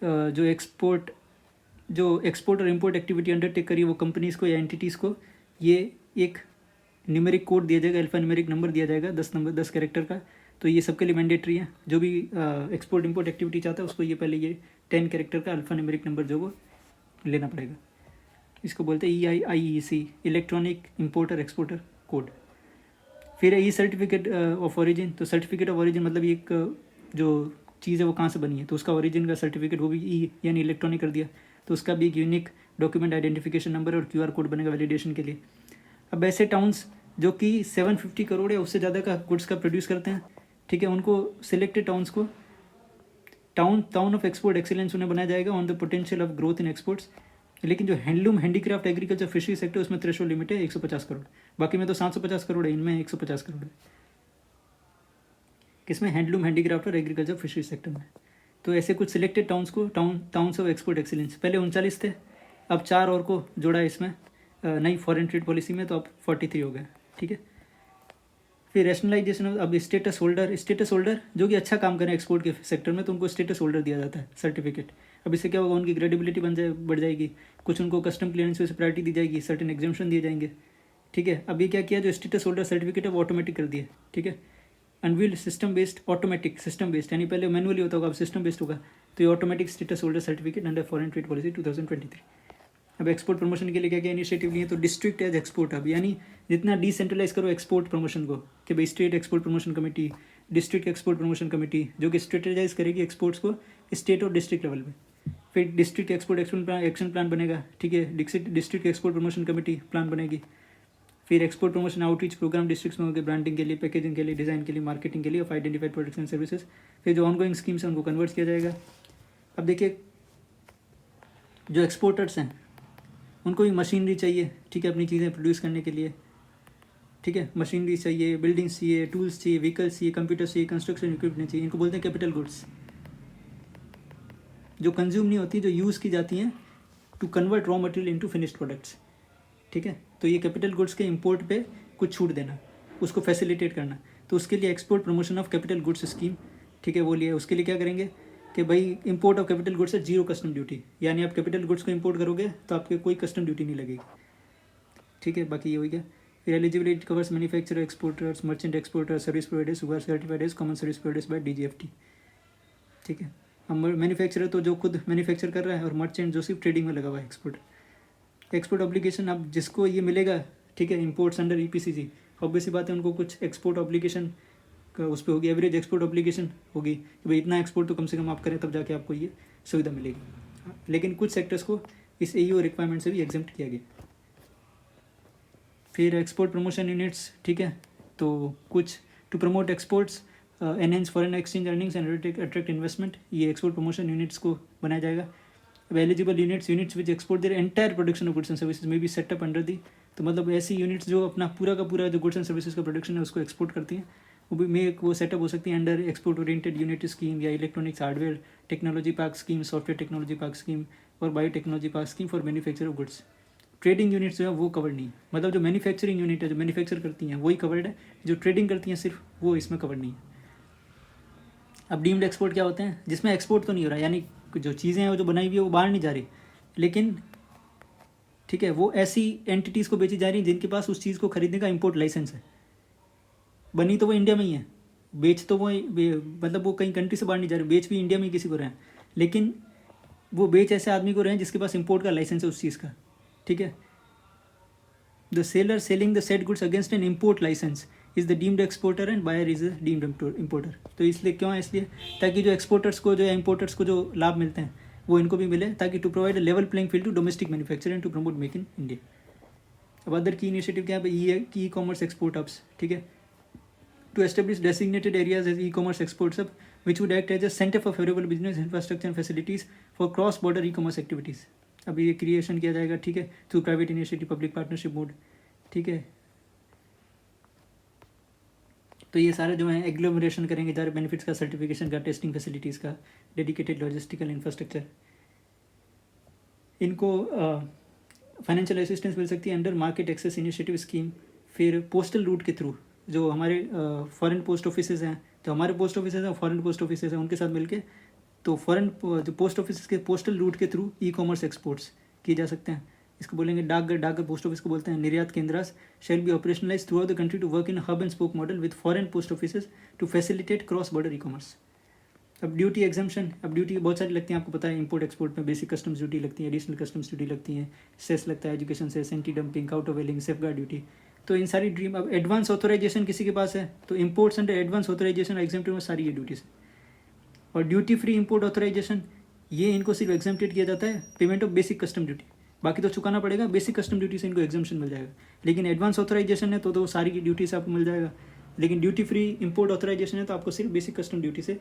जो एक्सपोर्ट और इम्पोर्ट एक्टिविटी अंडरटेक करी वो कंपनीज़ को या एंटिटीज़ को ये एक न्यूमेरिक कोड दिया जाएगा, अल्फा न्यूमेरिक नंबर दिया जाएगा 10 कैरेक्टर का। तो ये सबके लिए मैंडेटरी है, जो भी एक्सपोर्ट इम्पोर्ट एक्टिविटी चाहता है उसको ये पहले ये 10 कैरेक्टर का अल्फा न्यूमेरिक नंबर जो वो लेना पड़ेगा। इसको बोलते हैं EIC, electronic importer exporter code. फिर ई सर्टिफिकेट ऑफ ओरिजिन, तो सर्टिफिकेट ऑफ ओरिजिन मतलब एक जो चीज़ है वो कहाँ से बनी है तो उसका ओरिजिन का सर्टिफिकेट वो भी यानी इलेक्ट्रॉनिक कर दिया, तो उसका भी एक यूनिक डॉक्यूमेंट आइडेंटिफिकेशन नंबर और QR कोड बनेगा वैलिडेशन के लिए। अब ऐसे टाउन्स जो कि 750 करोड़ या उससे ज़्यादा का गुड्स का प्रोड्यूस करते हैं, ठीक है, उनको सिलेक्टेड टाउन्स को टाउन ऑफ एक्सपोर्ट एक्सीलेंस उन्हें बनाया जाएगा on the potential of growth in exports. लेकिन जो handloom, handicraft, agriculture, fishery sector उसमें थ्रेशोल्ड लिमिट है 150 करोड़, बाकी में तो 750 करोड़ है, इनमें 150 करोड़ है। किसमें? हैंडलूम, हैंडीक्राफ्ट और एग्रीकल्चर फिशरी सेक्टर में। तो ऐसे कुछ सिलेक्टेड टाउन्स को टाउन्स ऑफ एक्सपोर्ट एक्सीलेंस, पहले 39 थे, अब 4 और को जोड़ा इसमें नई फॉरेन ट्रेड पॉलिसी में, तो अब 43 हो गए, ठीक है। फिर रैशनलाइजेशन, अब स्टेटस होल्डर जो कि अच्छा काम करें एक्सपोर्ट के सेक्टर में तो उनको स्टेटस होल्डर दिया जाता है सर्टिफिकेट। अब इससे क्या होगा, उनकी क्रेडिबिलिटी बढ़ जाएगी, कुछ उनको कस्टम क्लियरेंस से प्रायोरिटी दी जाएगी, सर्टेन एग्जाम्पशन दिए जाएंगे, ठीक है। अभी क्या किया, जो स्टेटस होल्डर सर्टिफिकेट है वो ऑटोमेटिक कर दिया, ठीक है। Unveiled system based, automatic system based, यानी पहले मैनुअली होता होगा अब सिस्टम बेस्ड होगा, तो ये automatic status holder certificate under foreign trade policy 2023। अब एक्सपोर्ट प्रमोशन के लिए क्या क्या इनिशिएटिव लिए, तो डिस्ट्रिक्ट एज एक्सपोर्ट हब, यानी जितना डिसेंट्रलाइज करो एक्सपोर्ट प्रमोशन को, कि भाई state export promotion committee, district export promotion committee जो कि स्ट्रेटेजाइज करेगी एक्सपोर्ट्स को स्टेट और डिस्ट्रिक्ट लेवल पे। फिर डिस्ट्रिक्ट एक्सपोर्ट एक्शन प्लान बनेगा, ठीक है, district export promotion committee plan बनेगी। फिर export promotion outreach programme districts में होंगे, ब्रांडिंग के लिए, पैकेजिंग के लिए, डिज़ाइन के लिए, मार्केटिंग के लिए of identified products and services. फिर जो ऑनगोइंग स्कीम्स हैं उनको कन्वर्ट किया जाएगा। अब देखिए जो एक्सपोर्टर्स हैं उनको भी मशीनरी चाहिए, ठीक है, अपनी चीज़ें प्रोड्यूस करने के लिए, ठीक है, मशीनरी चाहिए, बिल्डिंग्स चाहिए, टूल्स चाहिए, व्हीकल्स चाहिए, कंप्यूटर चाहिए, कंस्ट्रक्शन इक्विपमेंट चाहिए, इनको बोलते हैं कैपिटल गुड्स। जो कंज्यूम नहीं होती, जो यूज़ की जाती हैं to convert raw material into finished products, ठीक है। तो ये कैपिटल गुड्स के इंपोर्ट पे कुछ छूट देना, उसको फैसिलिटेट करना, तो उसके लिए export promotion of capital goods scheme, ठीक है, वो लिए। उसके लिए क्या करेंगे कि भाई इंपोर्ट ऑफ कैपिटल गुड्स है जीरो कस्टम ड्यूटी, यानी आप कैपिटल गुड्स को इंपोर्ट करोगे तो आपके कोई कस्टम ड्यूटी नहीं लगेगी, ठीक है। बाकी ये हो गया। फिर eligibility covers manufacturer, exporters, merchant exporters, service providers who are certified as common service providers by DGFT, ठीक है। अब मैन्युफैक्चरर तो जो खुद मैन्युफैक्चर कर रहा है, और मर्चेंट जो सिर्फ ट्रेडिंग में लगा हुआ है। एक्सपोर्ट ऑब्लिगेशन, अब जिसको ये मिलेगा, ठीक है, इंपोर्ट्स अंडर EPCG, ऑब्वियस सी बात है उनको कुछ एक्सपोर्ट ऑब्लिगेशन उस पर होगी, एवरेज एक्सपोर्ट ऑब्लिगेशन होगी कि भाई इतना एक्सपोर्ट तो कम से कम आप करें तब जाके आपको ये सुविधा मिलेगी। लेकिन कुछ सेक्टर्स को इस AEO रिक्वायरमेंट से भी एग्जेम्प्ट किया गया। फिर एक्सपोर्ट प्रमोशन यूनिट्स, ठीक है, तो कुछ to promote exports, enhance foreign exchange earnings and attract investment, ये एक्सपोर्ट प्रमोशन यूनिट्स को बनाया जाएगा। Eligible units which export their entire production of goods and services में बी सेटअप अंडर दी, तो मतलब ऐसी यूनिट्स जो अपना पूरा का पूरा जो गुड्स एंड सर्विसेज का प्रोडक्शन है उसको एक्सपोर्ट करती हैं, वो भी में वो सेटअप हो सकती है under export oriented unit scheme या electronics hardware technology park scheme, software technology park scheme और biotechnology park scheme for manufacture of goods. Trading units जो है वो कवर्ड नहीं है, मतलब जो मैन्युफैक्चरिंग यूनिट है जो मैन्युफैक्चर करती हैं वही कवर्ड है, जो ट्रेडिंग करती हैं सिर्फ वो इसमें कवर्ड नहीं है। अब डीम्ड एक्सपोर्ट क्या होते हैं, जिसमें एक्सपोर्ट तो नहीं हो रहा, यानी जो चीज़ें हैं वो जो बनाई हुई है वो बाहर नहीं जा रही, लेकिन ठीक है वो ऐसी एंटिटीज़ को बेची जा रही हैं जिनके पास उस चीज़ को खरीदने का इंपोर्ट लाइसेंस है, बनी तो वो इंडिया में ही है, बेच तो वो मतलब वो कहीं कंट्री से बाहर नहीं जा रही, बेच भी इंडिया में ही किसी को रहे हैं, लेकिन वो बेच ऐसे आदमी को रहे हैं जिसके पास इंपोर्ट का लाइसेंस है उस चीज़ का, ठीक है। The seller selling the set goods against an import licence is the deemed exporter and buyer is the deemed importer. तो इसलिए क्यों है, इसलिए ताकि जो एक्सपोर्टर्स को जो या इम्पोर्टर्स को जो लाभ मिलते हैं वो इनको भी मिले, ताकि to provide a level playing field to domestic manufacture and to promote make in India. अब अदर की इनिशिएटिव क्या है, ये कि ई कॉमर्स एक्सपोर्ट हब्स, ठीक है, to establish designated areas as e commerce export hub which would act as a centre for favourable business infrastructure and facilities for cross border e commerce activities. अब ये क्रिएशन किया जाएगा, ठीक है, through private initiative public partnership mode, ठीक है। तो ये सारे जो है एग्लोमरेशन करेंगे सारे बेनिफिट्स का, सर्टिफिकेशन का, टेस्टिंग फैसिलिटीज़ का, डेडिकेटेड लॉजिस्टिकल इंफ्रास्ट्रक्चर, इनको फाइनेंशियल असिस्टेंस मिल सकती है under market access initiative scheme. फिर पोस्टल रूट के थ्रू जो हमारे फॉरेन पोस्ट ऑफिसेज हैं, जो हमारे पोस्ट ऑफिसेज हैं, फॉरेन पोस्ट ऑफिसेज हैं, उनके साथ मिलके तो फॉरेन जो पोस्ट ऑफिस के पोस्टल रूट के थ्रू ई कॉमर्स एक्सपोर्ट्स किए जा सकते हैं। इसको बोलेंगे डाकघर, डाकघर पोस्ट ऑफिस को बोलते हैं। निर्यात केंद्रास shall be operationalise throughout the country to work in hub and spoke model with foreign post offices to facilitate cross border e commerce. अब ड्यूटी एग्जाम्पशन, अब ड्यूटी बहुत सारी लगती हैं, आपको पता है इंपोर्ट एक्सपोर्ट में बेसिक कस्टम्स ड्यूटी लगती है, एडिशनल कस्टम्स ड्यूटी लगती है, सेस लगता है, education cess, anti dumping, countervailing, safeguard duty. तो इन सारी ड्रीम, अब एडवांस ऑथोराइजेशन किसी के पास है तो imports under advance authorisation exempted में सारी ये ड्यूटीज। और ड्यूटी फ्री इंपोर्ट ऑथोराइजेशन, ये इनको सिर्फ एग्जेम्प्टेड किया जाता है payment of basic custom duty, बाकी तो चुकाना पड़ेगा, बेसिक कस्टम ड्यूटी से इनको एग्जाम्पशन मिल जाएगा। लेकिन एडवांस ऑथोराइजेशन है तो सारी की ड्यूटी से आपको मिल जाएगा। लेकिन ड्यूटी फ्री इंपोर्ट ऑथोराइजेशन है तो आपको सिर्फ बेसिक कस्टम ड्यूटी से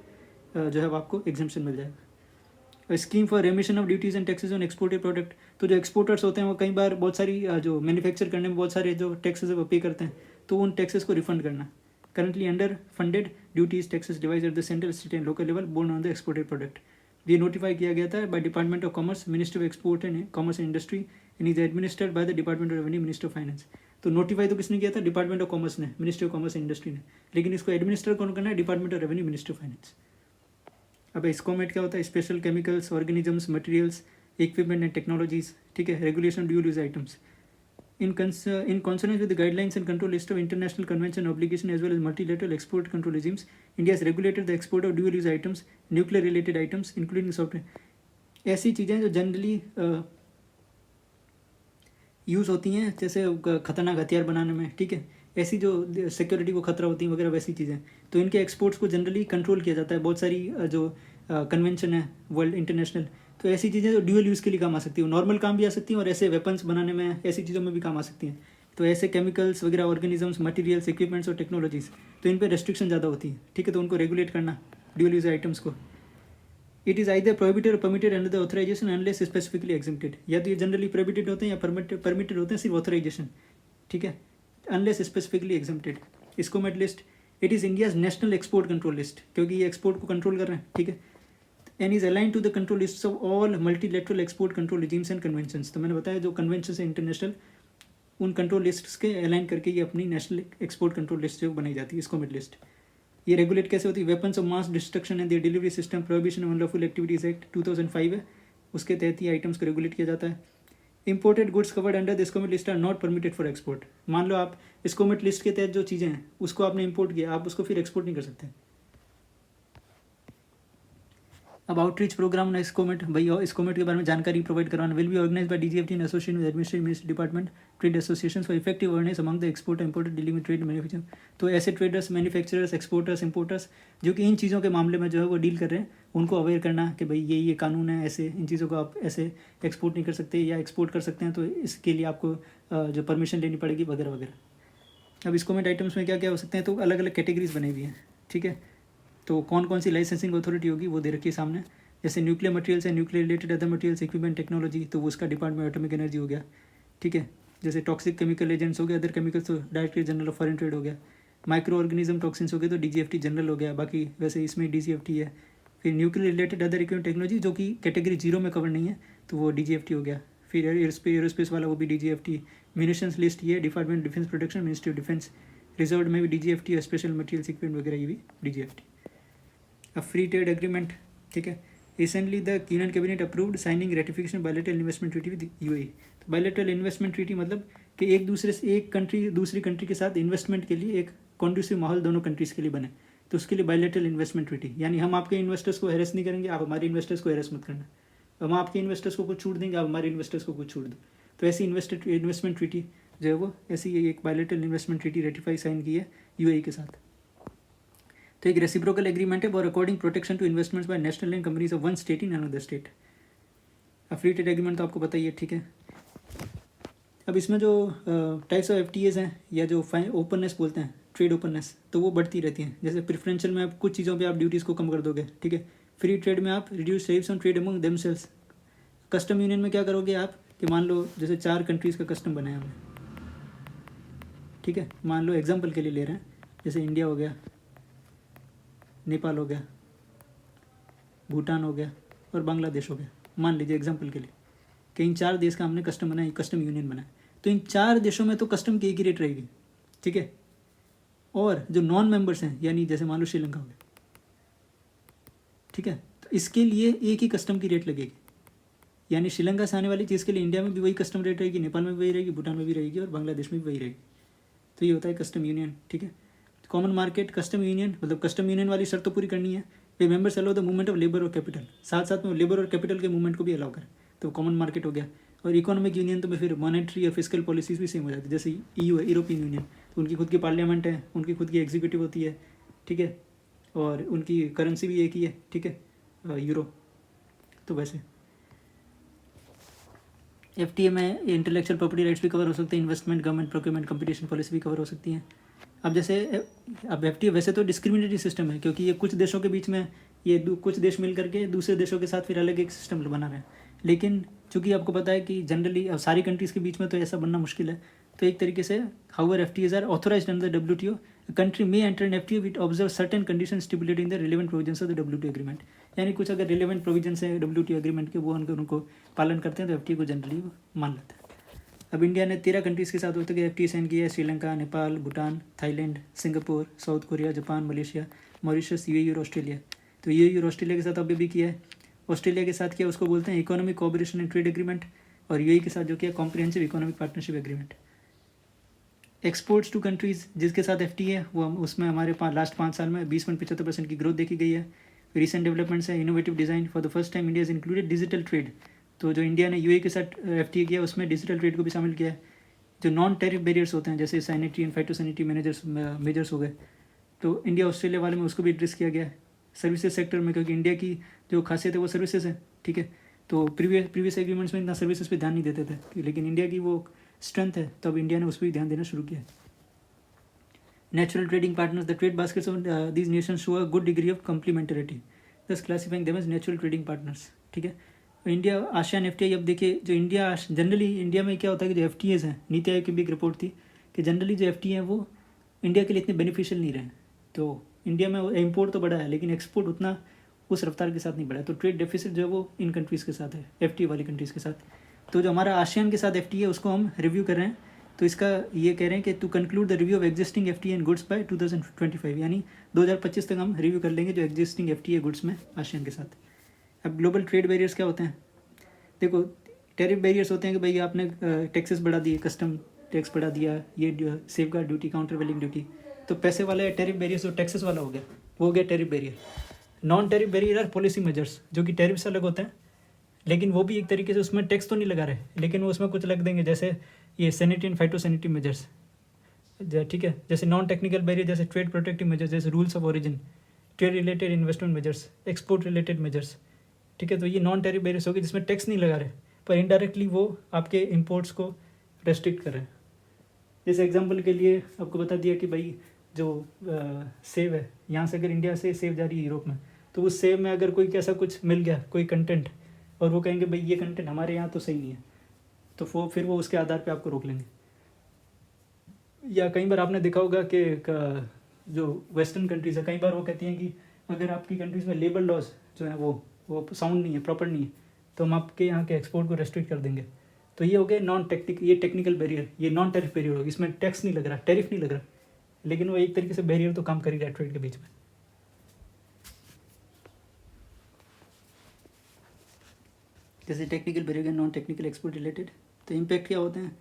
जो है आपको एग्जाम्पशन मिल जाएगा। Scheme for रेमिशन of duties and taxes on exported product, तो जो एक्सपोर्टर्स होते हैं वो कई बार बहुत सारी जो मैन्युफैक्चर करने में बहुत सारे जो टैक्सेस है वो पे करते हैं, तो उन टैक्सेस को रिफंड करना। Currently under funded duties taxes devise at the central, state and local level borne on the exported product. ये नोटिफाई किया गया था by department of commerce, ministry of export and commerce and industry and is administered by the department of revenue, minister of finance. तो नोटिफाई तो किसने किया था, डिपार्टमेंट ऑफ कॉमर्स ने, ministry of commerce and industry ने, लेकिन इसको एडमिनिस्टर कौन करना है, department of revenue, minister of finance. अब स्कोमेट क्या होता है, special chemicals, organisms, materials, equipment and technologies, ठीक है, regulation dual use items in consonance with the guidelines and control list of international convention obligation as well as multilateral export control regimes, India has regulated the export of dual use items, nuclear related items including software। ऐसी चीज़ें जो जनरली यूज़ होती हैं जैसे खतरनाक हथियार बनाने में, ठीक है, ऐसी जो सिक्योरिटी को खतरा होती है वगैरह वैसी चीज़ें, तो इनके एक्सपोर्ट्स को जनरली कंट्रोल किया जाता है। बहुत सारी जो कन्वेंशन है वर्ल्ड इंटरनेशनल, तो ऐसी चीज़ें जो ड्यूअल यूज़ के लिए काम आ सकती है, नॉर्मल काम भी आ सकती हैं और ऐसे वेपन्स बनाने में, ऐसी चीज़ों में भी काम आ सकती हैं। तो ऐसे केमिकल्स वगैरह, ऑर्गेनिजम्स, मटेरियल्स, इक्विपमेंट्स और टेक्नोलॉजीज़, तो इन पर रेस्ट्रिक्शन ज़्यादा होती है, ठीक है, तो उनको रेगुलेट करना ड्यूअल यूज आइटम्स को। इट इज़ आइदर प्रोहिबिटेड और permitted under the authorisation unless specifically exempted, या तो ये जनरली प्रोहिबिटेड होते हैं या परमिटेड होते हैं सिर्फ ऑथराइजेशन, ठीक है, unless specifically exempted. SCOMET list, it is India's national export control list, क्योंकि ये एक्सपोर्ट को कंट्रोल कर रहे हैं, ठीक है, and is align to the control list of all multilateral export control regimes and conventions. तो मैंने बताया जो कन्वेंशन है इंटरनेशनल, उन कंट्रोल लिस्ट के अलाइन करके ये अपनी नेशनल एक्सपोर्ट कंट्रोल लिस्ट जो बनाई जाती है, स्कोमेट लिस्ट। ये रेगुलेट कैसे होती है, weapons of mass destruction and the delivery system prohibition of unlawful activities act 2005 है, उसके तहत ये आइटम्स को रेगुलेट किया जाता है। Imported goods covered under the SCOMET list are not permitted for export. मान लो आप स्कोमेट लिस्ट के तहत जो चीज़ें हैं उसको आपने इंपोर्ट किया, आप उसको फिर एक्सपोर्ट नहीं कर सकते। अब आउटरीच प्रोग्राम ना स्कोमेट, भाई स्कोमेट के बारे में जानकारी प्रोवाइड करवाना will be organise by DGFT in association with administrative ministry department, trade association for effective awareness among the export importer dealing with trade manufacturing. तो ऐसे ट्रेडर्स, मैन्युफैक्चरर्स, एक्सपोर्टर्स, इंपोर्टर्स जो कि इन चीज़ों के मामले में जो है वो डील कर रहे हैं, उनको अवेयर करना कि भाई ये कानून है, ऐसे इन चीज़ों को आप ऐसे एक्सपोर्ट नहीं कर सकते, या एक्सपोर्ट कर सकते हैं तो इसके लिए आपको जो परमिशन लेनी पड़ेगी वगैरह वगैरह। अब स्कोमेट आइटम्स में क्या क्या हो सकते हैं, तो अलग अलग कैटेगरीज बनी हुई हैं, ठीक है, तो कौन कौन सी लाइसेंसिंग अथॉरिटी होगी वो दे रखी है सामने। जैसे न्यूक्लियर मटेरियल्स है, nuclear related other materials, equipment, technology, तो वो उसका डिपार्टमेंट एटॉमिक एनर्जी हो गया, ठीक है। जैसे टॉक्सिक केमिकल एजेंट्स हो गए, अदर केमिकल्स तो directory general of foreign trade हो गया। माइक्रो ऑर्गेनिज्म टॉक्सिन्स हो गए तो डीजीएफटी जनरल हो गया, बाकी वैसे इसमें डीजीएफटी है। फिर nuclear related other equipment technology जो कि कैटेगरी 0 में कवर नहीं है तो वो डीजीएफटी हो गया। फिर एरोस्पेस वाला वो भी डीजीएफटी। म्यूनिशंस लिस्ट ये department defence production, ministry of defence. Reserve में भी डीजीएफटी और स्पेशल मटेरियल्स इक्विपमेंट वगैरह ये भी डीजीएफटी। अब फ्री ट्रेड एग्रीमेंट, ठीक है, recently the union cabinet approved signing ratification bilateral investment treaty with UAE. तो बायलैटरल इन्वेस्टमेंट ट्रीटी मतलब कि एक कंट्री दूसरी कंट्री के साथ इन्वेस्टमेंट के लिए एक कॉन्ड्यूसिव माहौल दोनों कंट्रीज़ के लिए बने, तो उसके लिए बायलैटरल इन्वेस्टमेंट ट्रीटी, यानी हम आपके इन्वेस्टर्स को हेरेस नहीं करेंगे, आप हमारे इन्वेस्टर्स को हेरेस मत करना, हम आपके इन्वेस्टर्स को कुछ छूट देंगे, आप हमारे इन्वेस्टर्स को कुछ छूट दो। तो ऐसी इन्वेस्टमेंट ट्रीटी जो है वो ऐसी एक bilateral investment treaty ratify sign की है यूएई के साथ। तो एक रेसिप्रोकल एग्रीमेंट है for according protection to investments by national and companies of one state in another state. अब फ्री ट्रेड एग्रीमेंट तो आपको पता ही है, ठीक है। अब इसमें जो टाइप्स ऑफ एफटीएज हैं या जो ओपननेस बोलते हैं, ट्रेड ओपननेस, तो वो बढ़ती रहती हैं। जैसे प्रेफरेंशियल में आप कुछ चीज़ों पे आप ड्यूटीज़ को कम कर दोगे, ठीक है। फ्री ट्रेड में आप reduce tariffs on trade among themselves. Custom union में क्या करोगे आप कि मान लो जैसे 4 कंट्रीज़ का कस्टम बनाया हमने, ठीक है, मान लो एग्जाम्पल के लिए ले रहे हैं, जैसे इंडिया हो गया, नेपाल हो गया, भूटान हो गया और बांग्लादेश हो गया, मान लीजिए एग्जाम्पल के लिए कि इन 4 देश का हमने कस्टम बनाया, कस्टम यूनियन बनाया। तो इन 4 देशों में तो कस्टम की एक ही रेट रहेगी, ठीक है। और जो नॉन मेंबर्स हैं, यानी जैसे मान लो श्रीलंका हो गया, ठीक है, तो इसके लिए एक ही कस्टम की रेट लगेगी। यानी श्रीलंका से आने वाली चीज़ के लिए इंडिया में भी वही कस्टम रेट रहेगी, नेपाल में भी वही रहेगी, भूटान में भी रहेगी और बांग्लादेश में भी वही रहेगी। तो ये होता है कस्टम यूनियन, ठीक है। कॉमन मार्केट कस्टम यूनियन, मतलब कस्टम यूनियन वाली शर्त तो पूरी करनी है। वे members allow the movement of labour और कैपिटल, साथ साथ में लेबर और कैपिटल के मूवमेंट को भी अलाउ करें, तो कॉमन मार्केट हो गया। और इकोनॉमिक यूनियन तो फिर मॉनेटरी और फिजिकल पॉलिसीज भी सेम हो जाती है। जैसे EU है, यूरोपियन यूनियन, तो उनकी खुद की पार्लियामेंट है, उनकी खुद की एग्जीक्यूटिव होती है, ठीक है, और उनकी करेंसी भी एक ही है, ठीक है, यूरो। तो वैसे FTA में इंटेलेक्चुअल प्रॉपर्टी राइट्स भी कवर हो सकते हैं, investment, government procurement, competition policy भी कवर हो सकती हैं। अब जैसे अब FTA वैसे तो डिस्क्रिमिनेटरी सिस्टम है, क्योंकि ये कुछ देशों के बीच में ये कुछ देश मिल करके दूसरे देशों के साथ फिर अलग एक सिस्टम बना रहे हैं। लेकिन चूंकि आपको पता है कि जनरली अब सारी कंट्रीज़ के बीच में तो ऐसा बनना मुश्किल है, तो एक तरीके से however FTAs are authorised under the WTO, country may enter in FTA with observe certain condition stipulated in the relevant provisions of the WTO agreement. यानी कुछ अगर रिलेवेंट प्रोविजंस है WTO एग्रीमेंट के, वो उनको पालन करते हैं तो FTA को जनरली मान लेते हैं। अब इंडिया ने 13 कंट्रीज़ के साथ होते हुए FTA साइन किया है, Sri Lanka, Nepal, Bhutan, Thailand, Singapore, south Korea, Japan, Malaysia, Mauritius, UAE और ऑस्ट्रेलिया। तो UAE और ऑस्ट्रेलिया के साथ अभी भी किया है। ऑस्ट्रेलिया के साथ किया उसको बोलते हैं economic cooperation and trade agreement, और UAE के साथ जो किया comprehensive economic partnership agreement. Exports to countries जिसके साथ FTA है वो उसमें हमारे लास्ट 5 साल में 20.75% की ग्रोथ देखी गई है। रिसेंट डेवलपमेंट्स है, innovative design, for the first time India is included digital trade. तो जो इंडिया ने UAE के साथ FTA किया उसमें डिजिटल ट्रेड को भी शामिल किया है। जो नॉन टैरिफ बैरियर्स होते हैं जैसे सैनिटरी एंड फाइटोसैनिटरी मेजर्स हो गए, तो इंडिया ऑस्ट्रेलिया वाले में उसको भी एड्रेस किया गया है। सर्विसेज सेक्टर में, क्योंकि इंडिया की जो खासियत है वो सर्विसेज है, ठीक है, तो प्रीवियस एग्रीमेंट्स में इतना सर्विसेज पे ध्यान नहीं देते थे, लेकिन इंडिया की वो स्ट्रेंथ है, तो अब इंडिया ने उस पर भी ध्यान देना शुरू किया है। Natural trading partners, the trade baskets of these nations show a good degree of complementarity, thus classifying them as natural trading partners, ठीक है। इंडिया आसियान FTA, अब देखिए जो जनरली इंडिया में क्या होता है कि जो FTAs हैं, नीति आयोग की भी एक रिपोर्ट थी कि जनरली जो FTA हैं वो इंडिया के लिए इतने बेनिफिशियल नहीं रहे। तो इंडिया में इम्पोर्ट तो बढ़ा है लेकिन एक्सपोर्ट उतना उस रफ्तार के साथ नहीं बढ़ा है। तो ट्रेड डेफिसिट जो है वो इन कंट्रीज़ के साथ है, FTA वाली कंट्रीज़ के साथ। तो जो हमारा आसियान के साथ FTA है उसको हम रिव्यू कर रहे हैं। तो इसका ये कह रहे हैं कि to conclude the review of existing FTA and goods by 2025, यानी 2025 तक हम रिव्यू कर लेंगे जो एग्जिस्टिंग FTA गुड्स में आसियान के साथ। अब ग्लोबल ट्रेड बैरियर्स क्या होते हैं? देखो, टैरिफ बैरियर्स होते हैं कि भाई आपने टैक्सेस बढ़ा दिए, कस्टम टैक्स बढ़ा दिया, ये सेफगार्ड ड्यूटी, काउंटर वेलिंग ड्यूटी, तो पैसे वाला टैरिफ बैरियर्स और टैक्सेस वाला हो गया, वो हो गया tariff barrier. Non tariff barrier are policy measures, जो कि टैरिफ से अलग होते हैं, लेकिन वो भी एक तरीके से उसमें टैक्स तो नहीं लगा रहे, लेकिन वो उसमें कुछ लग देंगे, जैसे ये सैनिटरी एंड फाइटोसैनिटरी मेजर्स, ठीक है। जैसे नॉन टेक्निकल बैरियर, जैसे ट्रेड प्रोटेक्टिव मेजर्स, जैसे rules of origin, trade related investment measures, export related measures, ठीक है। तो ये नॉन टैरिफ बैरियर्स होगी जिसमें टैक्स नहीं लगा रहे, पर इनडायरेक्टली वो आपके इंपोर्ट्स को रेस्ट्रिक्ट कर रहे हैं। जैसे एग्जांपल के लिए आपको बता दिया कि भाई जो सेब है, यहाँ से अगर इंडिया से सेब जा रही है यूरोप में, तो उस सेब में अगर कोई कैसा कुछ मिल गया, कोई कंटेंट, और वो कहेंगे भाई ये कंटेंट हमारे यहाँ तो सही नहीं है, तो फिर वो उसके आधार पे आपको रोक लेंगे। या कई बार आपने देखा होगा कि जो वेस्टर्न कंट्रीज़ है, कई बार वो कहती हैं कि अगर आपकी कंट्रीज़ में लेबर लॉज जो है वो साउंड नहीं है, प्रॉपर नहीं है, तो हम आपके यहाँ के एक्सपोर्ट को रेस्ट्रिक्ट कर देंगे। तो ये हो गया ये टेक्निकल बैरियर, ये नॉन टैरिफ बैरियर होगा, इसमें टैक्स नहीं लग रहा, टैरिफ नहीं लग रहा, लेकिन वो एक तरीके से बैरियर तो काम कर ही रहा है ट्रेड के बीच में। जैसे technical barrier, non technical export related, तो इम्पैक्ट क्या होते हैं,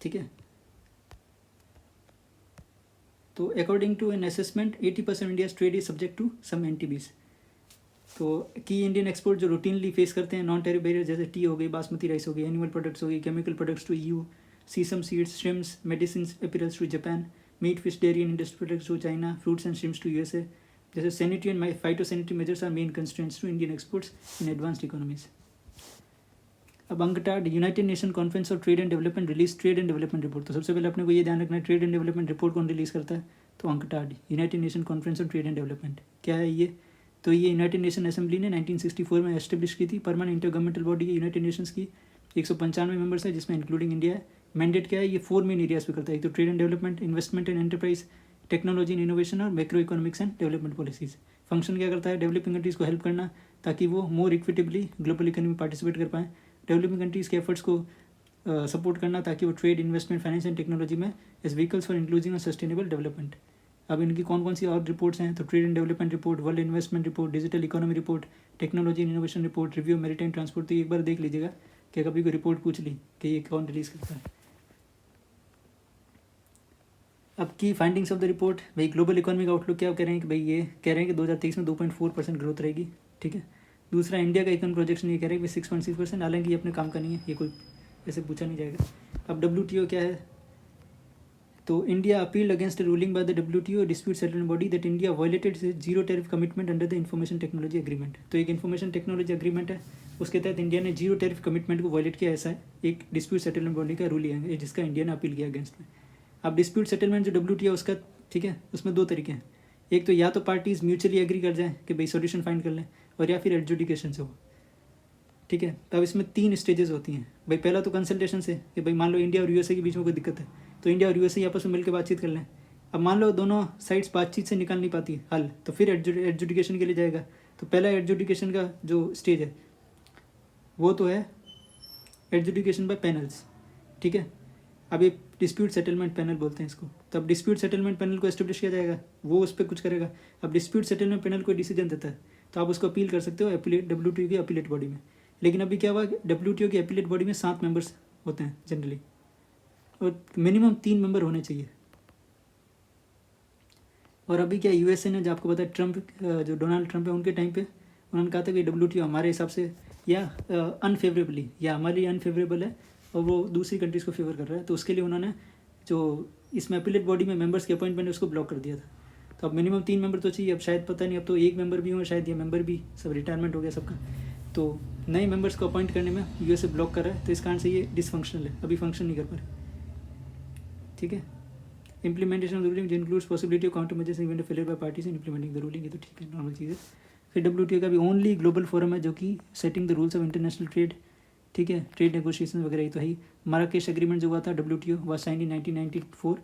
ठीक है। तो according to an assessment 80% India's trade is subject to some NTBs। तो की इंडियन एक्सपोर्ट जो रूटीनली फेस करते हैं नॉन टैरिफ बैरियर, जैसे टी हो गई, बासमती राइस हो गई, एनिमल प्रोडक्ट्स हो गई, chemical products to EU, sesame seeds, shrimps, medicine, apparels to Japan, meat, fish, dairy and industry products to China, fruits and shrimps to USA। जैसे sanitary and phytosanitary measures are main constraints to Indian exports in advanced economies. अब UNCTAD United Nation Conference of Trade and Development release trade and development report. तो सबसे पहले अपने को ये ध्यान रखना है ट्रेड एंड डेवलपमेंट रिपोर्ट कौन रिलीज़ करता है, तो UNCTAD United Nation Conference of Trade and development. क्या है ये, तो ये यूनाइटेड नेशन असेंबली ने 1964 में एस्टेब्लिश की थी, परमानेंट इंटर गवर्नमेंटल बॉडी है यूनाइटेड नेशंस की, 195 मेंबर्स है जिसमें इंक्लूडिंग इंडिया है। मैंडेट क्या है, ये 4 मेन एरियाज पे करता है, एक तो trade and development, investment and enterprise, technology and innovation और macro economics and development policies. Function क्या करता है, डेवलपिंग कंट्रीज़ को हेल्प करना ताकि वो मोर इक्विटेबली ग्लोबल इकोनॉमी में पार्टिसिपेट कर पाएँ, डेवलपिंग कंट्रीज़ के एफर्ट्स को सपोर्ट करना ताकि वो trade, investment, finance and technology में एज व्हीकल्स फॉर इंक्लूजिंग और सस्टेनेबल डेवलपमेंट। अब इनकी कौन कौन सी और रिपोर्ट्स हैं, तो trade and development report, world investment report, digital economy report, technology and innovation report, review maritime transport. तो एक बार देख लीजिएगा कि कभी कोई रिपोर्ट पूछ ली कि ये कौन रिलीज़ करता है। अब की फाइंडिंग्स ऑफ द रिपोर्ट, भाई ग्लोबल इकोनॉमी का आउटलुक क्या कह रहे हैं कि भाई ये कह रहे हैं कि 2023 में 2.4% ग्रोथ रहेगी, ठीक है। दूसरा इंडिया का इकोनॉमिक प्रोजेक्शन ये कह रहे हैं कि 6.6%, हालांकि ये अपने काम का नहीं है, ये कोई ऐसे पूछा नहीं जाएगा। अब WTO क्या है, तो India appealed against ruling by the WTO dispute settlement body that India violated zero tariff commitment under the information technology agreement. तो एक इंफॉर्मेशन टेक्नोलॉजी एग्रीमेंट है, उसके तहत इंडिया ने जीरो टैरिफ कमिटमेंट को वायलेट किया, ऐसा एक डिस्प्यूट सेटलमेंट बॉडी का रूल है जिसका इंडिया ने अपील किया अगेंस्ट में। अब डिस्प्यूट सेटलमेंट जो WTO उसका, ठीक है, उसमें 2 तरीके हैं, एक तो या तो पार्टीज म्यूचुअली एग्री कर जाएं कि भाई सॉल्यूशन फाइंड कर लें, और या फिर एडजुडिकेशन से हो, ठीक है। तब इसमें 3 स्टेजेस होती हैं। भाई पहला तो कंसल्टेशन से कि भाई मान लो इंडिया और USA के बीच में कोई दिक्कत है तो इंडिया और USA आपस में मिलकर बातचीत कर लें। अब मान लो दोनों साइड्स बातचीत से निकाल नहीं पाती हल, तो फिर एडजुडिकेशन के लिए जाएगा। तो पहला एडजुडिकेशन का जो स्टेज है वो तो है एडजुडिकेशन बाय पैनल्स, ठीक है। अब ये डिस्प्यूट सेटलमेंट पैनल बोलते हैं इसको। तो अब डिस्प्यूट सेटलमेंट पैनल को एस्टेब्लिश किया जाएगा, वो उस पर कुछ करेगा। अब डिस्प्यूट सेटलमेंट पैनल कोई डिसीजन देता है तो आप उसको अपील कर सकते हो WTO की अपीलेट बॉडी में। लेकिन अभी क्या हुआ, WTO की अपीलेट बॉडी में 7 मेंबर्स होते हैं जनरली, और मिनिमम 3 मेंबर होने चाहिए। और अभी क्या USA ने, जो आपको पता है ट्रम्प, जो डोनाल्ड ट्रम्प है, उनके टाइम पे उन्होंने कहा था कि WTO हमारे हिसाब से या अनफेवरेबली या हमारे अनफेवरेबल है और वो दूसरी कंट्रीज़ को फेवर कर रहा है, तो उसके लिए उन्होंने जो इसमें अपीलेट बॉडी में मेंबर्स के अपॉइंटमेंट है उसको ब्लॉक कर दिया था। तो अब मिनिमम 3 मेंबर तो चाहिए, अब शायद पता नहीं, अब तो 1 मेंबर भी हुआ शायद, या मेंबर भी सब रिटायरमेंट हो गया सबका, तो नए मेंबर्स को अपॉइंट करने में USA ब्लॉक कर रहा है। तो इस कारण से ये डिसफंक्शनल है, अभी फंक्शन नहीं कर पा रहे, ठीक है। Implementation of the ruling includes possibility of counter measures event failure by parties in implementing the ruling, ये तो ठीक है, नॉर्मल चीज़ है। फिर WTO का भी ओनली ग्लोबल फोरम है जो कि setting the rules of international trade, ठीक है, ट्रेड नेगोशिएशन वगैरह। ये तो है। माराकेश एग्रीमेंट जो हुआ था WTO वाज साइंड इन 1994।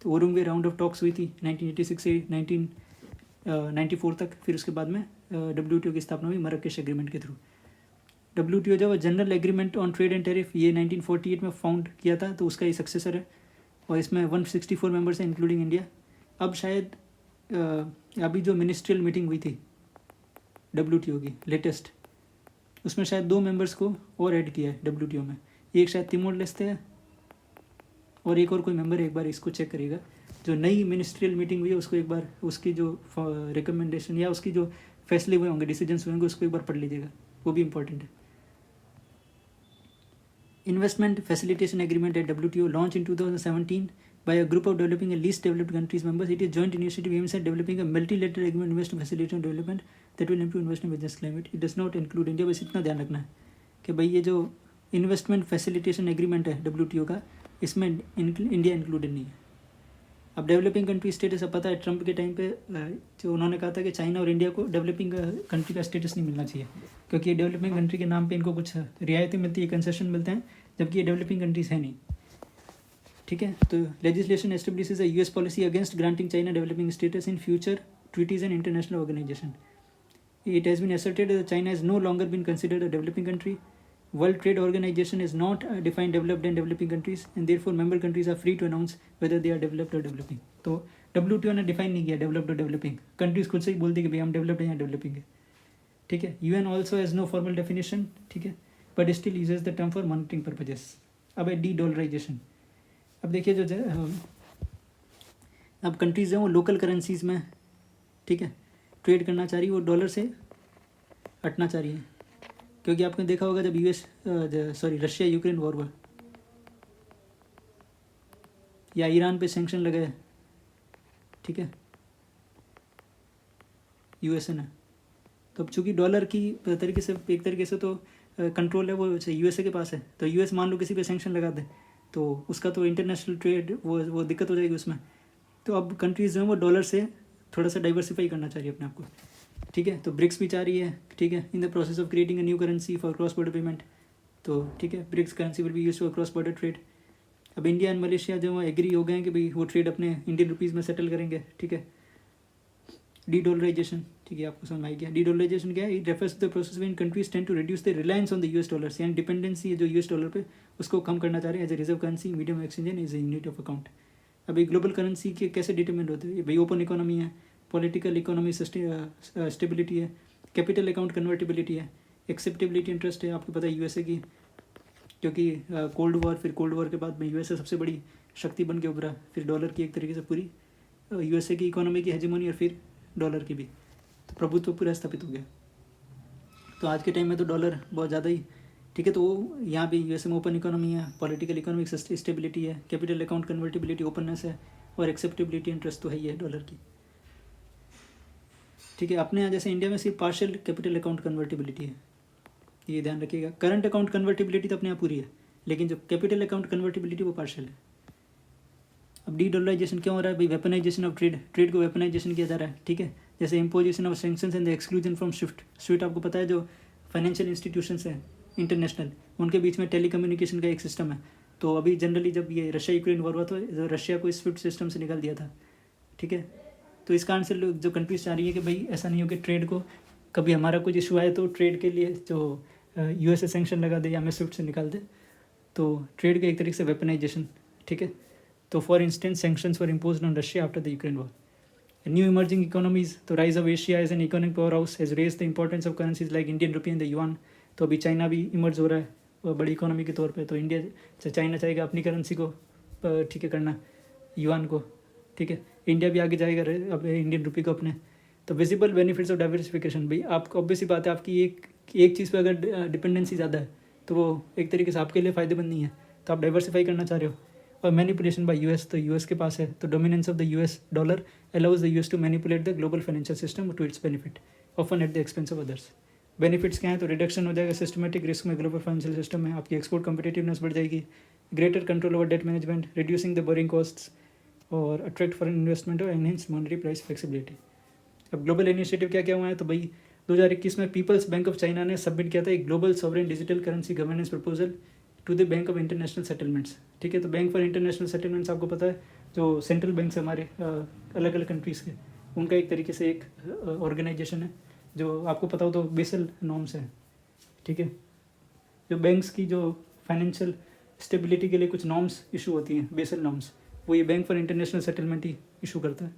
तो ओरुंगवे राउंड ऑफ टॉक्स हुई थी 1986 से 1994 तक। फिर उसके बाद में WTO की स्थापना हुई माराकेश एग्रीमेंट के थ्रू। WTO जो general agreement on trade and tariff, ये 1948 में फाउंड किया था, तो उसका ये सक्सेसर है, और इसमें 164 मेंबर्स हैं इंक्लूडिंग इंडिया। अब शायद अभी जो मिनिस्ट्रियल मीटिंग हुई थी WTO की लेटेस्ट, उसमें शायद 2 मेंबर्स को और ऐड किया है WTO में, एक शायद तिमोर लेस्ते है और एक और कोई मेंबर है, एक बार इसको चेक करिएगा। जो नई मिनिस्ट्रियल मीटिंग हुई है उसको एक बार, उसकी जो रिकमेंडेशन या उसकी जो फैसले हुए होंगे, डिसीजंस हुए होंगे, उसको एक बार पढ़ लीजिएगा, वो भी इंपॉर्टेंट है। Investment facilitation agreement at WTO launch in 2017 by a group of developing and least developed countries members. It is joint initiative aims at developing a multilateral agreement investment facilitation development that will improve investment business climate. It does not include India. बस इतना ध्यान रखना है कि भाई ये जो इन्वेस्टमेंट फैसिलिटेशन एग्रीमेंट है WTO का, इसमें इंडिया इंक्लूडेड नहीं है। अब डेवलपिंग कंट्री स्टेटस, अब पता है ट्रंप के टाइम पे जो उन्होंने कहा था कि चाइना और इंडिया को डेवलपिंग कंट्री का स्टेटस नहीं मिलना चाहिए, क्योंकि ये डेवलपिंग कंट्री के नाम पे इनको कुछ रियायतें मिलती है, कंसेशन मिलते हैं, जबकि ये डेवलपिंग कंट्रीज़ है नहीं, ठीक है। तो legislation establishes a US policy against granting China developing status in future treaties and international organisation. It has been asserted that China has no longer been considered a developing country. World Trade Organization is not defined developed and developing countries, and therefore member countries are free to announce whether they are developed or developing. तो WTO ने डिफाइन नहीं किया डेवलप्ड और डेवलपिंग, कंट्रीज खुद से ही बोलती है कि भाई हम डेवलप्ड हैं या डेवलपिंग है, ठीक है। UN also has no formal definition, ठीक है, but still uses the term for monitoring purposes. अब है डी-डॉलराइजेशन। अब देखिए जो अब कंट्रीज़ हैं वो लोकल करेंसीज में, ठीक है, ट्रेड करना चाह रही है, वो डॉलर से हटना चाह रही है, क्योंकि आपने देखा होगा जब रशिया यूक्रेन वॉर हुआ या ईरान पे सैंक्शन लगाए, ठीक है, USA ने, तो अब चूँकि डॉलर की एक तरीके से तो कंट्रोल है वो यूएसए के पास है, तो यूएस मान लो किसी पे सैंक्शन लगा दे तो उसका तो इंटरनेशनल ट्रेड वो दिक्कत हो जाएगी उसमें। तो अब कंट्रीज़ जो है वो डॉलर से थोड़ा सा डाइवर्सिफाई करना चाह रही है अपने आप को, ठीक है। तो ब्रिक्स भी चाह रही है, ठीक है, in the process of creating a new currency for cross border payment. तो ठीक है, BRICS currency will be use for cross border trade. अब इंडिया एंड मलेशिया जो एग्री हो गए हैं कि भाई वो ट्रेड अपने इंडियन रुपीज़ में सेटल करेंगे, ठीक है। डी डॉलराइजेशन, ठीक है, आपको समझ आ गया। डी डॉलराइजेशन क्या है? It refers to the process when countries tend to reduce the reliance on the US dollars, यानी डिपेंडेंसी जो यूएस डॉलर पे उसको कम करना चाह रहे हैं as a reserve currency, medium exchange and as a unit of account. अभी ग्लोबल करेंसी के कैसे डिटरमिन होते हैं भाई? ओपन इकोनॉमी है, पॉलिटिकल इकोनॉमी स्टेबिलिटी है, कैपिटल अकाउंट कन्वर्टिबिलिटी है, एक्सेप्टेबिलिटी इंटरेस्ट है। आपको पता है यूएसए की, क्योंकि कोल्ड वॉर, फिर कोल्ड वॉर के बाद में यूएसए सबसे बड़ी शक्ति बन के उभरा, फिर डॉलर की एक तरीके से पूरी यूएसए की इकोनॉमी की हेजेमोनी और फिर डॉलर की भी, तो प्रभुत्व पूरा स्थापित हो गया। तो आज के टाइम में तो डॉलर बहुत ज़्यादा ही, ठीक है। तो यहाँ भी यूएसए में ओपन इकोनॉमी है, पॉलिटिकल इकोनॉमिक स्टेबिलिटी है, कैपिटल अकाउंट कन्वर्टिबिलिटी ओपननेस है, और एक्सेप्टेबिलिटी इंटरेस्ट तो है ही है डॉलर की, ठीक है। अपने यहाँ जैसे इंडिया में सिर्फ पार्शियल कैपिटल अकाउंट कन्वर्टिबिलिटी है, ये ध्यान रखिएगा। करंट अकाउंट कन्वर्टिबिलिटी तो अपने यहाँ पूरी है, लेकिन जो कैपिटल अकाउंट कन्वर्टिबिलिटी वो पार्शियल है। अब डी डॉलराइजेशन क्यों हो रहा है भाई? वेपनाइजेशन ऑफ ट्रेड, ट्रेड को वेपनाइजेशन किया जा रहा है, ठीक है। जैसे imposition of sanctions and the exclusion from Swift. Swift आपको पता है जो फाइनेंशियल इंस्टीट्यूशंस हैं इंटरनेशनल, उनके बीच में टेली कम्युनिकेशन का एक सिस्टम है। तो अभी जनरली जब ये रशिया यूक्रेन वॉर हुआ तो रशिया को इस स्विफ्ट सिस्टम से निकाल दिया था, ठीक है। तो इस कारण से लोग जो कंट्रीज चाह रही है कि भाई ऐसा नहीं हो कि ट्रेड को कभी हमारा कुछ इशू आए तो ट्रेड के लिए जो यूएसए सैंक्शन लगा दे या हमें स्विफ्ट से निकाल दे, तो ट्रेड का एक तरीके से वेपनाइजेशन, ठीक है। तो for instance sanctions were imposed on Russia after the Ukraine war. New emerging economies, तो rise of Asia as an economic power house has raise the importance of currencies like Indian rupee and the yuan. तो अभी चाइना भी इमर्ज हो रहा है बड़ी इकोनॉमी के तौर पे, तो इंडिया चाइना चाहेगा अपनी करेंसी को ठीक है करना, युआन को, ठीक है। इंडिया भी आगे जाएगा अब इंडियन रुपी को अपने। तो विजिबल बेनिफिट्स ऑफ डाइवर्सिफिकेशन, भाई आपको ऑब्वियस ही बात है, आपकी एक चीज़ पे अगर डिपेंडेंसी ज़्यादा है तो वो एक तरीके से आपके लिए फ़ायदेमंद नहीं है, तो आप डाइवर्सिफाई करना चाह रहे हो। और मैनिपुलेशन बाय यूएस, तो यूएस के पास है, तो dominance of the US dollar allows the US to manipulate the global financial system to its benefit, often at the expense of others. Benefits क्या हैं? तो रिडक्शन हो जाएगा सिस्टमेटिक रिस्क में ग्लोबल फाइनेंशियल सिस्टम में, आपकी एक्सपोर्ट कम्पिटिटिवनेस बढ़ जाएगी, greater control over debt management, reducing the borrowing costs, और अट्रैक्ट फॉरेन इन्वेस्टमेंट और एनहेंस मॉनेटरी प्राइस फ्लेक्सिबिलिटी। अब ग्लोबल इनिशिएटिव क्या क्या हुआ है? तो भाई 2021 में पीपल्स बैंक ऑफ चाइना ने सबमिट किया था एक global sovereign digital currency governance proposal to the Bank of International Settlements, ठीक है। तो बैंक फॉर इंटरनेशनल सेटलमेंट्स आपको पता है जो सेंट्रल बैंक से हमारे अलग अलग कंट्रीज़ के, उनका एक तरीके से एक ऑर्गेनाइजेशन है, जो आपको पता हो तो बेसल नॉर्म्स है, ठीक है। जो बैंक्स की जो फाइनेंशियल स्टेबिलिटी के लिए कुछ नॉर्म्स इशू होती हैं, बेसल नॉर्म्स, वो ये bank for international settlement he issue करता है।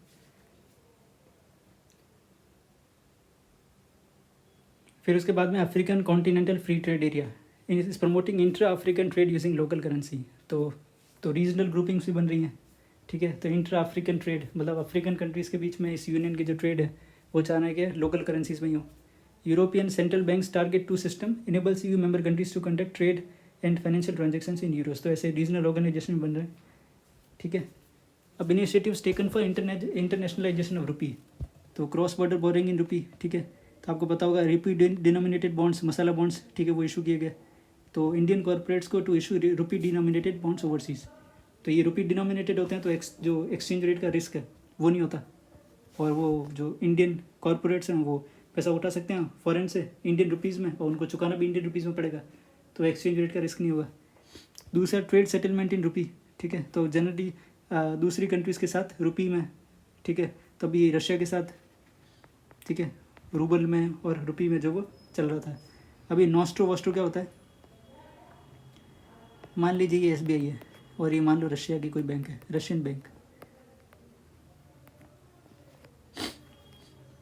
फिर उसके बाद में African continental free trade area is promoting intra African trade using local currency. तो रीजनल ग्रुपिंग्स भी बन रही हैं, ठीक है। तो इंट्रा अफ्रीकन ट्रेड मतलब अफ्रीकन कंट्रीज़ के बीच में इस यूनियन की जो ट्रेड है वो चाहना है कि लोकल करेंसीज में ही हो। European central banks target two system enables EU member countries to conduct trade and financial transactions in euros. तो ऐसे रीजनल ऑर्गेनाइजेशन बन रहे हैं, ठीक है। अब initiatives taken for internationalisation of rupee, तो cross border borrowing in rupee, ठीक है। तो आपको पता होगा rupee denominated bonds, masala bonds, ठीक है, वो इशू किए गए। तो इंडियन कॉर्पोरेट्स को to issue rupee denominated bonds overseas. तो ये रुपी डिनोमिनेटेड होते हैं तो जो एक्सचेंज रेट का रिस्क है वो नहीं होता, और वो जो इंडियन कॉर्पोरेट्स हैं वो पैसा उठा सकते हैं फॉरेन से इंडियन रुपीज़ में, और उनको चुकाना भी इंडियन रुपीज़ में पड़ेगा, तो एक्सचेंज रेट का रिस्क नहीं होगा। दूसरा ट्रेड सेटलमेंट इन रुपी, ठीक है। तो जनरली दूसरी कंट्रीज़ के साथ रुपी में, ठीक है। तो अभी रशिया के साथ, ठीक है, रूबल में और रुपी में जो वो चल रहा था। अभी नॉस्ट्रो वॉस्ट्रो क्या होता है? मान लीजिए ये एसबीआई है और ये मान लो रशिया की कोई बैंक है, रशियन बैंक,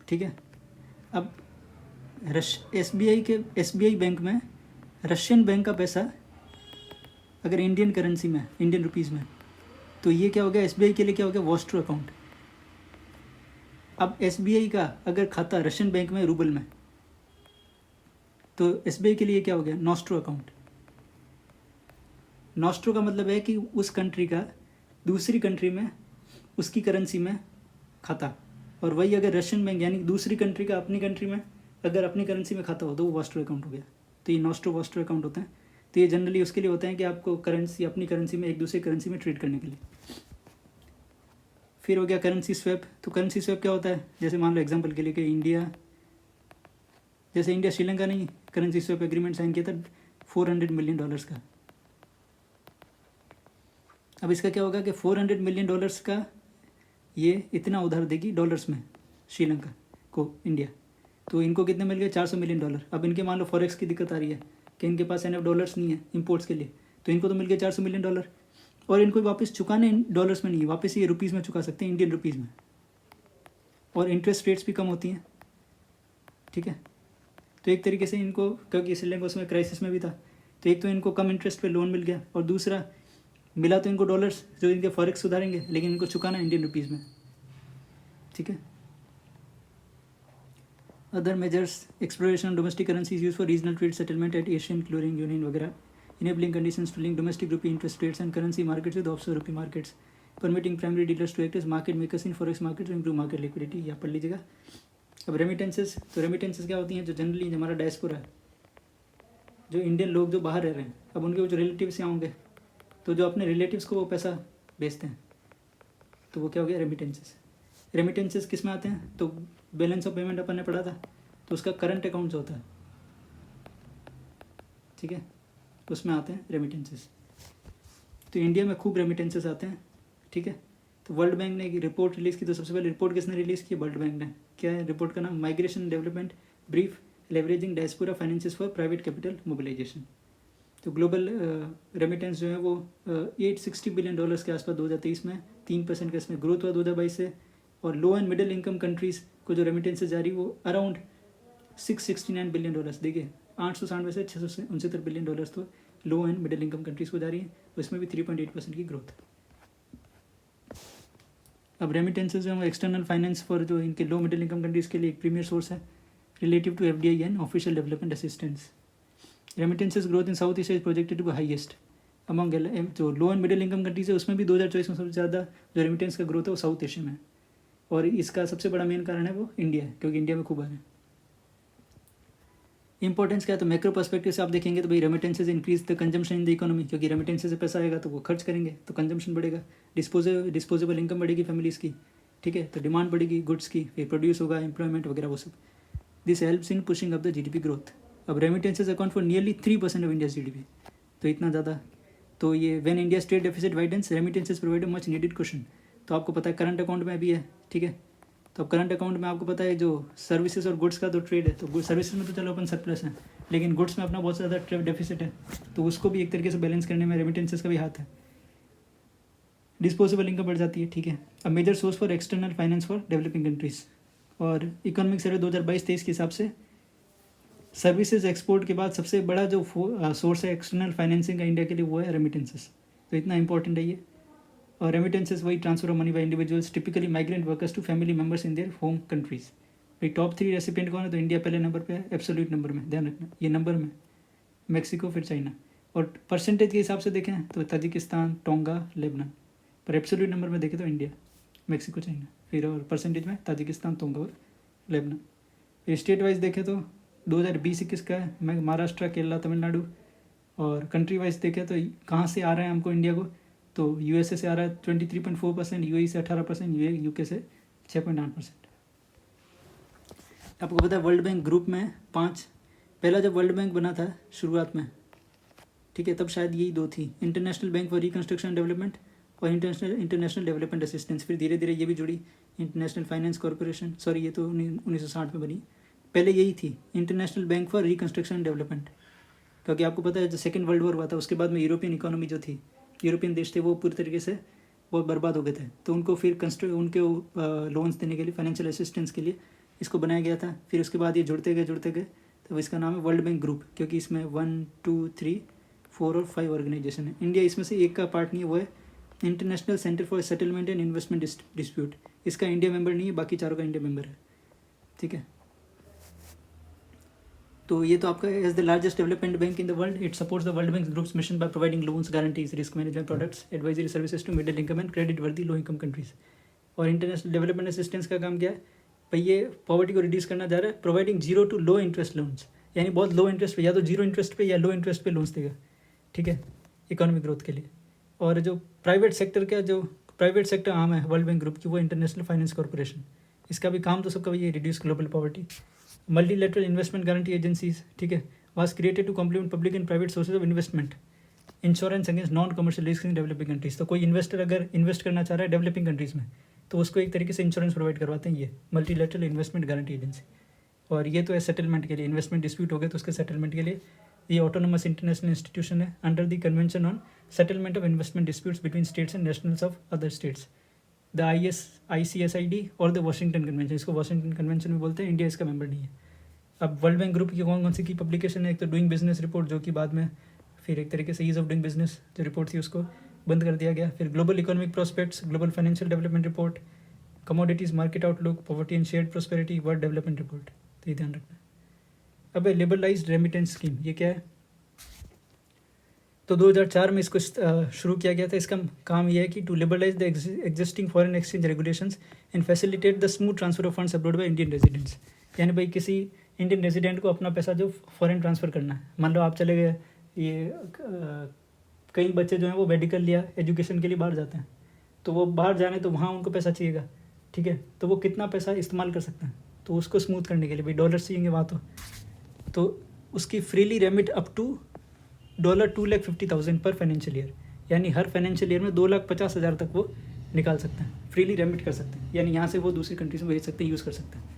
ठीक है। अब एसबीआई बैंक में रशियन बैंक का पैसा अगर इंडियन करेंसी में, इंडियन रुपीज़ में, तो ये क्या हो गया? एसबीआई के लिए क्या हो गया? Vostro account. अब एसबीआई का अगर खाता रशियन बैंक में रूबल में, तो एसबीआई के लिए क्या हो गया? Nostro account. नॉस्ट्रो का मतलब है कि उस कंट्री का दूसरी कंट्री में उसकी करेंसी में खाता, और वही अगर रशियन बैंक यानी दूसरी कंट्री का अपनी कंट्री में अगर अपनी करेंसी में खाता हो तो वो वॉस्ट्रो अकाउंट हो गया, तो ये नॉस्ट्रो वॉस्ट्रो अकाउंट होते हैं। तो ये जनरली उसके लिए होते हैं कि आपको करेंसी अपनी करेंसी में एक दूसरे करेंसी में ट्रेड करने के लिए। फिर हो गया करेंसी स्वैप। तो करेंसी स्वैप क्या होता है, जैसे मान लो एग्जांपल के लिए कि इंडिया श्रीलंका नहीं करेंसी स्वैप एग्रीमेंट साइन किया था $400 मिलियन का। अब इसका क्या होगा कि $400 मिलियन का ये इतना उधार देगी डॉलर्स में श्रीलंका को इंडिया। तो इनको कितने मिल गए, $400 मिलियन। अब इनके मान लो फॉरेक्स की दिक्कत आ रही है कि इनके पास एनएफ डॉलर्स नहीं है इंपोर्ट्स के लिए, तो इनको तो मिल गए $400 मिलियन। और इनको वापस चुकाने डॉलर्स में नहीं है, वापस ये रुपीज़ में चुका सकते हैं, इंडियन रुपीज़ में। और इंटरेस्ट रेट्स भी कम होती हैं, ठीक है। तो एक तरीके से इनको, क्योंकि श्रीलंका उसमें क्राइसिस में भी था, तो एक तो इनको कम इंटरेस्ट पे लोन मिल गया, और दूसरा मिला तो इनको डॉलर्स जो इनके फॉरेक्स सुधारेंगे, लेकिन इनको चुकाना इंडियन रुपीज़ में, ठीक है। Other measures, exploration domestic currencies use for regional trade settlement eight Asian clearing union वगैरह, enabling conditions to link domestic rupee interest rates and currency markets with offshore rupee markets, permitting primary dealers to act as market makers in forex market to improve market liquidity। या पढ़ लीजिएगा। अब रेमिटेंसेस, तो रेमिटेंसेस क्या होती हैं, जो जनरली हमारा डायस्पोरा है, जो इंडियन लोग जो बाहर रह रहे हैं, अब उनके जो रिलेटिव्स यहाँ होंगे, तो जो अपने रिलेटिव्स को वो पैसा भेजते हैं, तो वो क्या हो गया, रेमिटेंसेस। रेमिटेंसेस किस में आते हैं, तो बैलेंस ऑफ पेमेंट अपन ने पढ़ा था, तो उसका करंट अकाउंट जो होता है, ठीक है, उसमें आते हैं रेमिटेंसेस। तो इंडिया में खूब रेमिटेंसेस आते हैं, ठीक है। तो वर्ल्ड बैंक ने एक रिपोर्ट रिलीज़ की, तो सबसे पहले रिपोर्ट किसने रिलीज़ की, वर्ल्ड बैंक ने। क्या है रिपोर्ट का नाम, migration development brief leveraging diaspora finances for private capital mobilisation. तो ग्लोबल रेमिटेंस जो है वो $860 बिलियन के आसपास 2023 में 3% का इसमें ग्रोथ हुआ 2022 से। और लो एंड मिडिल इनकम कंट्रीज़ को जो रेमिटेंसेज जा रही वो अराउंड $669 बिलियन, देखिए 860 में से $669 बिलियन तो लो एंड मिडिल इनकम कंट्रीज़ को जा रही है, तो इसमें भी 3.8% की ग्रोथ। अब रेमिटेंसेज जो है एक्सटर्नल फाइनेंस फॉर जो इनके लो मिडिल इनकम कंट्रीज़ के लिए एक प्रीमियर सोर्स है relative to FDI and official development assistance. Remittances growth in South Asia is projected to be highest among जो low and middle income countries है, उसमें भी 2024 में सबसे ज़्यादा जो रेमिटेंस का ग्रोथ है वो साउथ एशिया में है। और इसका सबसे बड़ा मेन कारण है वो इंडिया है, क्योंकि इंडिया में खूब आ रहे हैं। इंपॉर्टेंस क्या है, तो मैक्रो पर्सपेक्टिव से आप देखेंगे तो भाई remittances increase the consumption in the economy, क्योंकि रेमिटेंसेज से पैसा आएगा तो वो खर्च करेंगे तो कंजम्पशन बढ़ेगा, डिस्पोजेबल इनकम बढ़ेगी फैमिलीज़ की, ठीक है। तो डिमांड बढ़ेगी गुड्स की, फिर प्रोड्यूस होगा, एम्प्लॉयमेंट वगैरह वो सब। This helps in pushing up the GDP growth. अब remittances account for nearly 3% of India GDP, तो इतना ज़्यादा। तो ये when India state deficit widens remittances provide a much needed question. तो आपको पता है करंट अकाउंट में भी है, ठीक है। तो अब करंट अकाउंट में आपको पता है जो सर्विसेज और गुड्स का तो ट्रेड है, तो सर्विसेज में तो चलो अपन सरप्लस है, लेकिन गुड्स में अपना बहुत ज़्यादा डेफिसिट है, तो उसको भी एक तरीके से बैलेंस करने में रेमिटेंसेज का भी हाथ है। डिस्पोजेबल इनकम बढ़ जाती है, ठीक है। अब major source for external finance for developing countries, और इकोनॉमिक सर्वे 2022-23 के हिसाब से सर्विसेज एक्सपोर्ट के बाद सबसे बड़ा जो सोर्स है एक्सटर्नल फाइनेंसिंग का इंडिया के लिए वो है रेमिटेंसेस। तो इतना इंपॉर्टेंट है ये। और रेमिटेंसेस वही transfer of money by individuals typically migrant workers to family members in their home countries. भाई टॉप 3 रेसिपिएंट कौन है, तो इंडिया पहले नंबर पे है एब्सोल्यूट नंबर में, ध्यान रखना ये नंबर में, मैक्सिको फिर चाइना। और परसेंटेज के हिसाब से देखें तो ताजिकिस्तान, टोंगा, लेबनान, पर एब्सोल्यूट नंबर में देखें तो इंडिया, मैक्सिको, चाइना, फिर और परसेंटेज में ताजिकिस्तान, टोंगा और लेबनान। फिर स्टेट वाइज देखें तो 2020-21 का है महाराष्ट्र, केरला, तमिलनाडु। और कंट्री वाइज देखें तो कहाँ से आ रहे हैं हमको इंडिया को, तो USA से आ रहा है 23.4%, UAE से 18%, UK से 6.8%। आपको पता है वर्ल्ड बैंक ग्रुप में 5, पहला जब वर्ल्ड बैंक बना था शुरुआत में, ठीक है, तब शायद यही 2 थी, international bank for reconstruction development और इंटरनेशनल डेवलपमेंट असिस्टेंस। फिर धीरे धीरे ये भी जुड़ी, इंटरनेशनल फाइनेंस कॉरपोरेशन, सॉरी ये तो 1960 में बनी, पहले यही थी international bank for reconstruction development. क्योंकि आपको पता है जो सेकेंड वर्ल्ड वॉर हुआ था उसके बाद में यूरोपियन इकोनॉमी जो थी, यूरोपियन देश थे वो पूरी तरीके से बहुत बर्बाद हो गए थे, तो उनको फिर उनके लोन्स देने के लिए, फाइनेंशियल असिस्टेंस के लिए इसको बनाया गया था। फिर उसके बाद ये जुड़ते गए, तो इसका नाम है वर्ल्ड बैंक ग्रुप, क्योंकि इसमें 1, 2, 3, 4 और 5 ऑर्गेनाइजेशन है। इंडिया इसमें से एक का पार्ट नहीं है, वो है international centre for settlement and investment dispute. इसका इंडिया मेंबर नहीं है, बाकी चारों का इंडिया मेंबर है, ठीक है। तो ये तो आपका as the largest development bank in the world, it supports the World Bank group's mission by providing loans, guarantees, risk management products, advisory services to middle income and creditworthy low income countries. और इंटरनेशनल डेवलपमेंट असिस्टेंस का काम क्या है, भाई ये पॉवर्टी को रिड्यूस करना जा रहा है, providing 0 to low interest loans यानी बहुत लो इंटरेस्ट पे, या तो जीरो इंटरेस्ट पे या लो इंटरेस्ट पे लोन्स देगा, ठीक है, इकोनॉमिक ग्रोथ के लिए। और जो प्राइवेट सेक्टर आम है वर्ल्ड बैंक ग्रुप की, वो इंटरनेशनल फाइनेंस कॉर्पोरेशन, इसका भी काम तो सबका वही है, reduce global poverty. Multilateral investment guarantee agencies, ठीक है, was created to complement public and private sources of investment, insurance against non commercial risk in developing countries. तो कोई इन्वेस्टर अगर इन्वेस्ट करना चाह रहा है डेवलपिंग कंट्रीज़ में, तो उसको एक तरीके से इंश्योरेंस प्रोवाइड करवाते हैं ये मल्टीलेटरल इन्वेस्टमेंट गारंटी एजेंसी। और ये तो है सेटलमेंट के लिए, इन्वेस्टमेंट डिस्प्यूट हो गए तो उसके सेटलमेंट के लिए ये ऑटोनोमस इंटरनेशनल इंस्टीट्यूशन है under the convention on settlement of investment disputes between states and nationals of other states, the ICSID और द वाशिंगटन कन्वेंशन। इसको वाशिंगटन कन्वेंशन भी बोलते हैं, इंडिया इसका मेंबर नहीं है। अब वर्ल्ड बैंक ग्रुप की कौन कौन सी की पब्लिकेशन है, एक तो डूइंग बिजनेस रिपोर्ट, जो कि बाद में फिर एक तरीके से ईज ऑफ डूइंग बिजनेस जो रिपोर्ट थी उसको बंद कर दिया गया। फिर global economic prospects, global financial development report, commodities market outlook, poverty and shared prosperity, world development report. तो ये ध्यान रखना। अब लिबरलाइज्ड रेमिटेंस स्कीम, ये क्या है? तो 2004 में इसको शुरू किया गया था। इसका काम यह है कि to liberalise the existing foreign exchange regulations and facilitate the smooth transfer of funds abroad by Indian residents. यानी भाई किसी इंडियन रेजिडेंट को अपना पैसा जो फॉरेन ट्रांसफ़र करना है, मान लो आप चले गए, ये कई बच्चे जो हैं वो मेडिकल लिया एजुकेशन के लिए बाहर जाते हैं, तो वो बाहर जाने तो वहाँ उनको पैसा चाहिएगा, ठीक है, तो वो कितना पैसा इस्तेमाल कर सकते हैं, तो उसको स्मूथ करने के लिए भाई डॉलर्स चाहिए वहाँ, तो उसकी फ्रीली रेमिट अप टू $250,000 पर फाइनेंशियल ईयर, यानी हर फाइनेंशियल ईयर में 250,000 तक वो निकाल सकते हैं, फ्रीली रेमिट कर सकते हैं, यानी यहाँ से वो दूसरी कंट्रीज में भेज सकते हैं, यूज़ कर सकते हैं।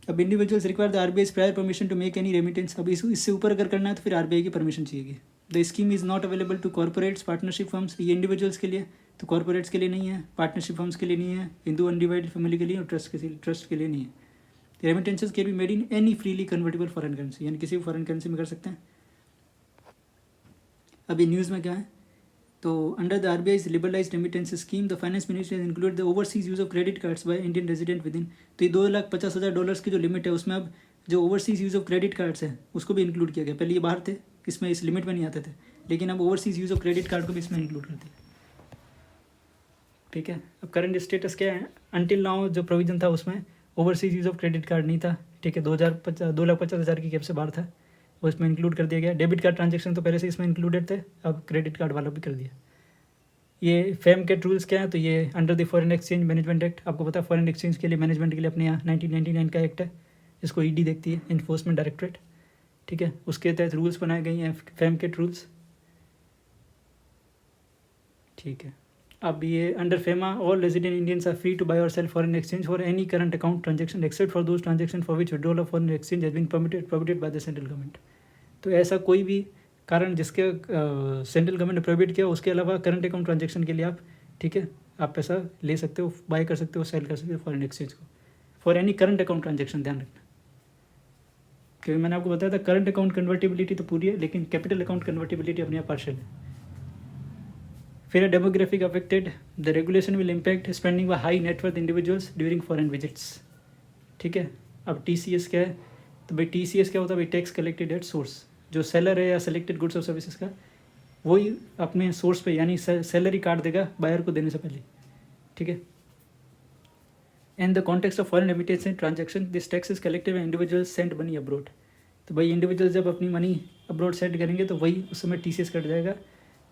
अब individuals require the RBI's prior permission to make any remittance. अब इससे ऊपर अगर करना है तो फिर RBI की परमिशन चाहिए। The scheme is not available to corporates, partnership firms, ये इंडिविजुअल्स के लिए, तो कॉर्पोरेट्स के लिए नहीं है, पार्टनरशिप फर्म्स के लिए नहीं है, हिंदू अनडिवाइडेड फैमिली के लिए और ट्रस्ट के लिए नहीं है। Remittances can be made in any freely convertible foreign currency, यानी किसी भी फॉरेन करेंसी में कर सकते हैं। अभी न्यूज़ में क्या है, तो under the RBI's liberalised remittance scheme the finance ministry include the overseas use of credit cards by Indian resident with in. तो ये $250,000 की जो लिमिट है उसमें अब जो overseas use of credit cards है उसको भी इंक्लूड किया गया। पहले ये बाहर थे, इसमें इस लिमिट में नहीं आते थे, लेकिन अब overseas use of credit card को भी इसमें इंक्लूड कर दिया, ठीक है। अब करंट स्टेटस क्या है, अनटिल नाउ जो प्रोविजन था उसमें overseas use of credit card नहीं था, ठीक है, 2,50,000 की कैप से बाहर था, वो इसमें इंक्लूड कर दिया गया। डेबिट कार्ड ट्रांजेक्शन तो पहले से इसमें इंक्लूडेड थे, अब क्रेडिट कार्ड वालों भी कर दिया। ये फेम के रूल्स क्या हैं, तो ये under the foreign exchange management act, आपको पता है फॉरेन एक्सचेंज के लिए मैनेजमेंट के लिए अपने यहाँ 1999 का एक्ट है, जिसको ED देखती है, इन्फोर्समेंट डायरेक्टरेट, ठीक है, उसके तहत रूल्स बनाए गए हैं फेम के रूल्स, ठीक है। अब ये under FEMA all resident Indians are free to buy और sell foreign exchange for any current account transaction except for those transaction for which withdrawal of foreign exchange has been prohibited by the central government. तो ऐसा कोई भी कारण जिसके सेंट्रल गवर्नमेंट ने प्रोहिबिट किया, उसके अलावा करंट अकाउंट ट्रांजेक्शन के लिए आप, ठीक है, आप पैसा ले सकते हो, बाय कर सकते हो, सेल कर सकते हो फॉरेन एक्सचेंज को, for any current account transaction. ध्यान रखना, क्योंकि मैंने आपको बताया था करंट अकाउंट कन्वर्टिबिलिटी तो पूरी है, लेकिन कैपिटल अकाउंट कन्वर्टिबिलिटी अपने आप पार्शियल है। फिर demographic affected, the regulation will impact spending by high net worth individuals during foreign visits, ठीक है। अब TCS क्या है, तो भाई TCS क्या होता है भाई, टैक्स कलेक्टेड एट सोर्स। जो सेलर है या सेलेक्टेड गुड्स और सर्विसेज का, वही अपने सोर्स पे, यानी सैलरी काट देगा बायर को देने से पहले, ठीक है। In the context of foreign remittance and transaction this tax is collected when individuals send money abroad. तो भाई इंडिविजुअल जब अपनी मनी अब्रॉड सेंड करेंगे तो वही उस समय TCS कट जाएगा।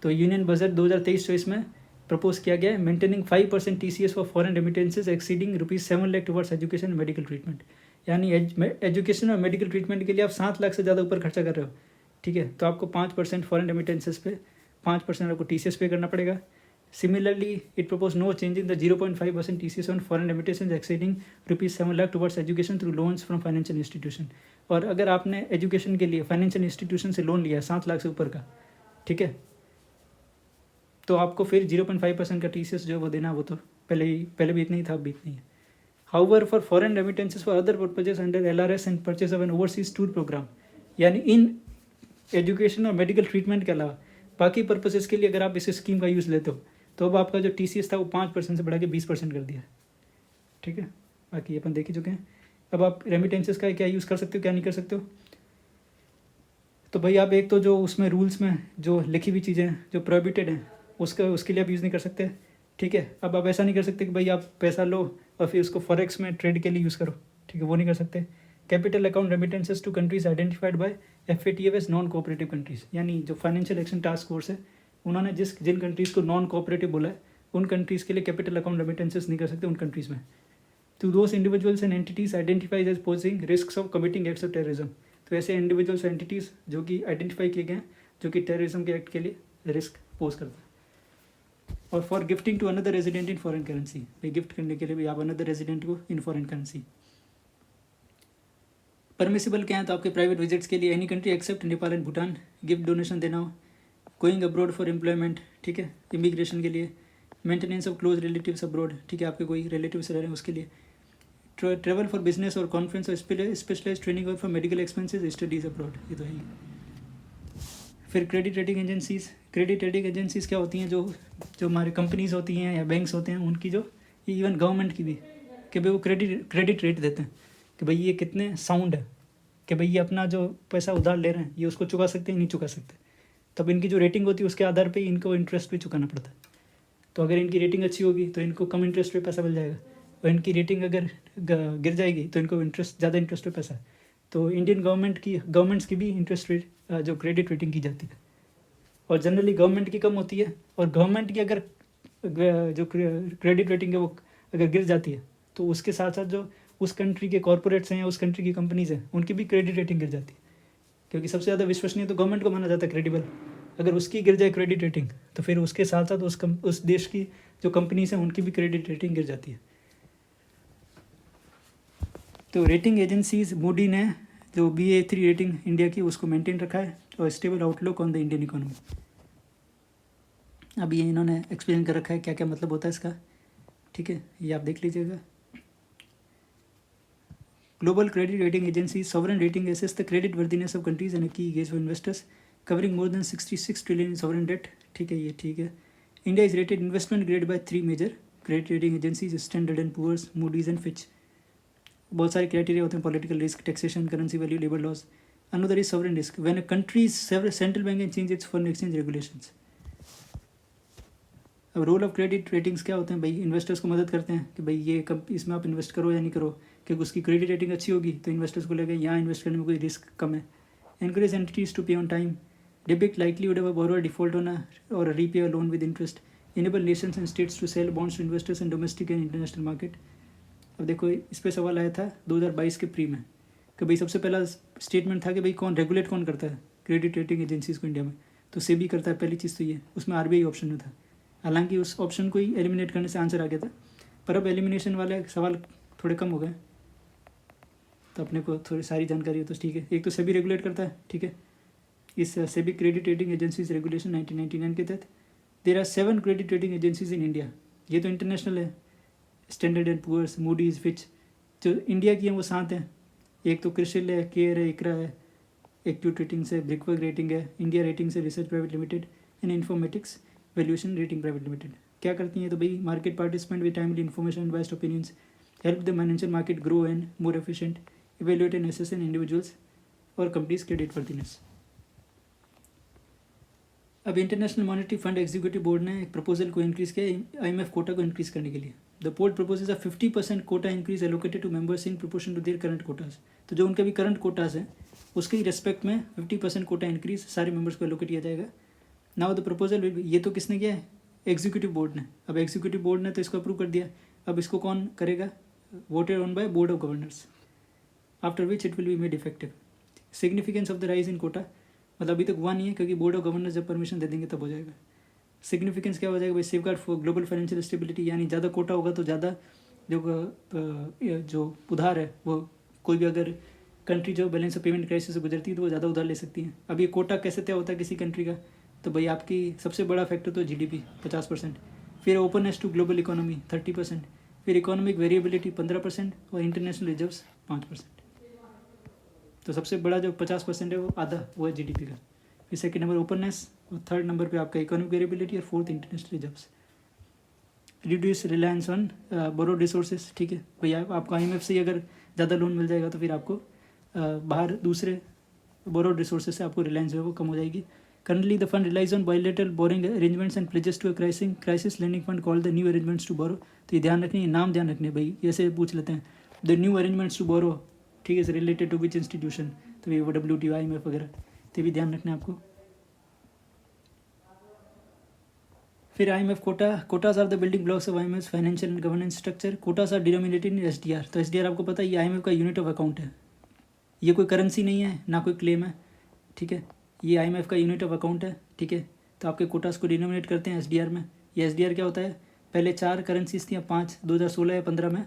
तो यूनियन बजट 2023-24 में प्रपोज किया गया है maintaining 5% TCS for foreign remittances exceeding ₹7 lakh towards education and medical treatment. यानी एजुकेशन और मेडिकल ट्रीटमेंट के लिए आप 7 लाख से ज़्यादा ऊपर खर्चा कर रहे हो, ठीक है, तो आपको 5% फॉरेन रेमिटेंसेज पे 5% आपको TCS पे करना पड़ेगा। Similarly it propose no change in the 0.5% TCS on foreign remittances exceeding ₹7 lakh towards education through loans from financial institution. और अगर आपने एजुकेशन के लिए फाइनेंशियल इंस्टीट्यूशन से लोन लिया है 7 लाख से ऊपर का, ठीक है, तो आपको फिर 0.5% का TCS जो है वो देना, वो तो पहले भी इतना ही था, अब भी इतना ही है। However for foreign remittances for other purposes under LRS and purchase of an overseas tour programme, यानी इन एजुकेशन और मेडिकल ट्रीटमेंट के अलावा बाकी पर्पजेस के लिए अगर आप इस स्कीम का यूज़ लेते हो, तो अब आपका जो TCS था वो 5% से बढ़ा के 20% कर दिया, ठीक है। बाकी अपन देख ही चुके हैं। अब आप रेमिटेंसेज का क्या यूज़ कर सकते हो, क्या नहीं कर सकते हो। तो भाई आप एक तो जो उसमें रूल्स में जो लिखी हुई चीज़ें जो प्रोहिबिटेड हैं उसके लिए आप यूज़ नहीं कर सकते, ठीक है। अब आप ऐसा नहीं कर सकते कि भाई आप पैसा लो और फिर उसको फॉरेक्स में ट्रेड के लिए यूज़ करो, ठीक है, वो नहीं कर सकते। Capital account remittances to countries identified by FATF as non cooperative countries, यानी जो फाइनेंशियल एक्शन टास्क फोर्स है उन्होंने जिन कंट्रीज़ को नॉन कोऑपरेटिव बोला है उन कंट्रीज़ के लिए कैपिटल अकाउंट रेमिटेंसेस नहीं कर सकते उन कंट्रीज़ में। To those individuals and entities identified as posing risk of committing acts of terrorism, तो ऐसे इंडिविजुअल्स एंटिटीज़ जो कि आइडेंटिफाई किए गए हैं जो कि टेररिज्म के एक्ट के लिए रिस्क पोज करता है। और for gifting to another resident in foreign currency, भाई गिफ्ट करने के लिए भी आप अनदर रेजिडेंट को इन फॉरेन करेंसी। परमिसिबल क्या है, तो आपके प्राइवेट विजिट्स के लिए any country accept Nepal and Bhutan, gift donation देना हो, गोइंग अब्रॉड फॉर एम्प्लॉयमेंट, ठीक है, इमिग्रेशन के लिए, maintenance of close relatives abroad, ठीक है, आपके कोई रिलेटिव्स रह रहे हैं उसके लिए, ट्रेवल फॉर बिजनेस और कॉन्फ्रेंस और स्पेशलाइज ट्रेनिंग और for medical expenses, studies abroad, ये तो है ही। फिर credit rating agencies, credit rating agencies क्या होती हैं, जो हमारी कंपनीज होती हैं या बैंक्स होते हैं उनकी, जो इवन गवर्नमेंट की भी, कि भाई वो क्रेडिट रेट देते हैं कि भाई ये कितने साउंड है, कि भाई ये अपना जो पैसा उधार ले रहे हैं ये उसको चुका सकते हैं नहीं चुका सकते, तब इनकी जो रेटिंग होती है उसके आधार पे इनको इंटरेस्ट भी चुकाना पड़ता है। तो अगर इनकी रेटिंग अच्छी होगी तो इनको कम इंटरेस्ट पे पैसा मिल जाएगा, और इनकी रेटिंग अगर गिर जाएगी तो इनको ज़्यादा इंटरेस्ट पे पैसा है। तो इंडियन गवर्नमेंट्स की भी इंटरेस्ट रेट जो क्रेडिट रेटिंग की जाती है, और जनरली गवर्नमेंट की कम होती है, और गवर्नमेंट की अगर जो क्रेडिट रेटिंग है वो अगर गिर जाती है तो उसके साथ साथ जो उस कंट्री के कॉरपोरेट्स हैं या उस कंट्री की कंपनीज़ हैं उनकी भी क्रेडिट रेटिंग गिर जाती है, क्योंकि सबसे ज़्यादा विश्वसनीय तो गवर्नमेंट को माना जाता है क्रेडिबल। अगर उसकी गिर जाए क्रेडिट रेटिंग तो फिर उसके साथ साथ उस देश की जो कंपनीज हैं उनकी भी क्रेडिट रेटिंग गिर जाती है। तो रेटिंग एजेंसीज मूडी ने जो Ba3 रेटिंग इंडिया की उसको मेंटेन रखा है, और stable outlook on the Indian economy. अब ये इन्होंने एक्सप्लेन कर रखा है क्या क्या मतलब होता है इसका, ठीक है, ये आप देख लीजिएगा। Global credit rating agency sovereign rating assesses the credit worthiness of countries and key gauge for investors covering more than 66 trillion in sovereign debt, ठीक है, ये ठीक है। India is rated investment grade by 3 major credit rating agencies, Standard and Poor's, Moody's and Fitch. बहुत सारे क्राइटेरिया होते हैं, political risk, taxation, currency value, labour loss. Another is sovereign risk when a countries central bank can change it's foreign exchange regulations. अब रोल ऑफ क्रेडिट रेटिंग्स क्या होते हैं, भाई इन्वेस्टर्स को मदद करते हैं कि भाई ये इसमें आप इन्वेस्ट करो या नहीं करो, क्योंकि उसकी क्रेडिट रेटिंग अच्छी होगी तो इन्वेस्टर्स को लगेगा यहाँ इन्वेस्ट करने में कोई रिस्क कम है। Encourage entities to pay on time, depict likelihood of a borrower default on or repay a loan with interest, enable nations and states to sell bonds to investors in domestic and international market. अब देखो इस पर सवाल आया था 2022 के प्री में कि भाई सबसे पहला स्टेटमेंट था कि भाई रेगुलेट कौन करता है क्रेडिट रेटिंग एजेंसीज को इंडिया में, तो सेबी करता है पहली चीज़ तो ये, उसमें RBI ऑप्शन में था। हालांकि उस ऑप्शन को ही एलिमिनेट करने से आंसर आ गया था, पर अब एलिमिनेशन वाले सवाल थोड़े कम हो गए, तो अपने को थोड़ी सारी जानकारी हो तो ठीक है। एक तो सेबी रेगुलेट करता है, ठीक है, इस SEBI credit rating agencies regulation 1999 के तहत there are 7 credit rating agencies in India. ये तो इंटरनेशनल है, Standard and Poor's, Moody's, Fitch. जो इंडिया की हैं वो 7 हैं, एक तो क्रिसिल है, केयर है, इकरा है, एक्यूट रेटिंग्स है, ब्रिकवर्क रेटिंग है, इंडिया रेटिंग्स है, research private limited and informatics valuation rating private limited. क्या करती हैं, तो भाई market participant with timely information and best opinions, help the financial market grow and more efficient, evaluate and assess in individuals और कंपनीज क्रेडिट वर्दीनेस। अब international monetary fund executive board ने एक प्रपोजल को इंक्रीज़ किया IMF कोटा को इंक्रीज़ करने के लिए। The board proposes a 50% quota increase allocated to members in proportion to their current quotas. तो जो उनके भी करंट कोटाज हैं उसके ही रेस्पेक्ट में 50% कोटा इंक्रीज सारे मेंबर्स को एलोकेट किया जाएगा। नाउ द प्रपोजल, ये तो किसने किया है, एग्जीक्यूटिव बोर्ड ने। अब एग्जीक्यूटिव बोर्ड ने तो इसको अप्रूव कर दिया, अब इसको कौन करेगा, voted on by board of governors, after which it will be made effective. Significance of the rise in quota, मतलब अभी तक हुआ नहीं है क्योंकि बोर्ड ऑफ गवर्नर्स जब परमिशन दे देंगे तब हो जाएगा। सिग्निफिकेंस क्या हो जाएगा भाई, safeguard for global financial stability, यानी ज़्यादा कोटा होगा तो ज़्यादा जो उधार है वो कोई भी अगर कंट्री जो बैलेंस ऑफ पेमेंट क्राइसिस से गुजरती है तो वो ज़्यादा उधार ले सकती है। अब ये कोटा कैसे तय होता है किसी कंट्री का, तो भाई आपकी सबसे बड़ा फैक्टर तो GDP 50%, फिर ओपननेस टू ग्लोबल इकोनॉमी 30%, फिर इकोनॉमिक वेरिएबिलिटी 15% और इंटरनेशनल रिजर्व्स 5%। तो सबसे बड़ा जो 50% है वो आधा वो है GDP का। फिर सेकंड नंबर ओपननेस, और थर्ड नंबर पे आपका इकोनॉमिक वेरिएबिलिटी, और fourth international reserves. Reduce reliance on borrowed resources, ठीक है भैया, आपको IMF से अगर ज़्यादा लोन मिल जाएगा तो फिर आपको बाहर दूसरे बोरोड रिसोर्सेज से आपको रिलायंस जो है वो कम हो जाएगी। Currently the fund relies on bilateral borrowing arrangements and pledges to a crisis lending fund called the new arrangements to borrow. तो ये ध्यान रखनी है, नाम ध्यान रखने भाई, ऐसे पूछ लेते हैं the new arrangements to borrow, ठीक है, is related to which institution, तो ये वो WTO IMF वगैरह, तो भी ध्यान रखना है आपको। फिर IMF quotas are the building blocks of IMF financial and governance structure. Quotas are denominated in SDR। तो SDR आपको पता है ये IMF का यूनिट ऑफ अकाउंट है, ये कोई करेंसी नहीं है ना कोई क्लेम है, ठीक है, ये IMF का यूनिट ऑफ अकाउंट है, ठीक है। तो आपके कोटास को डिनोमिनेट करते हैं SDR में। ये SDR क्या होता है, पहले 4 करेंसीज थी, 5 2016 या 15 में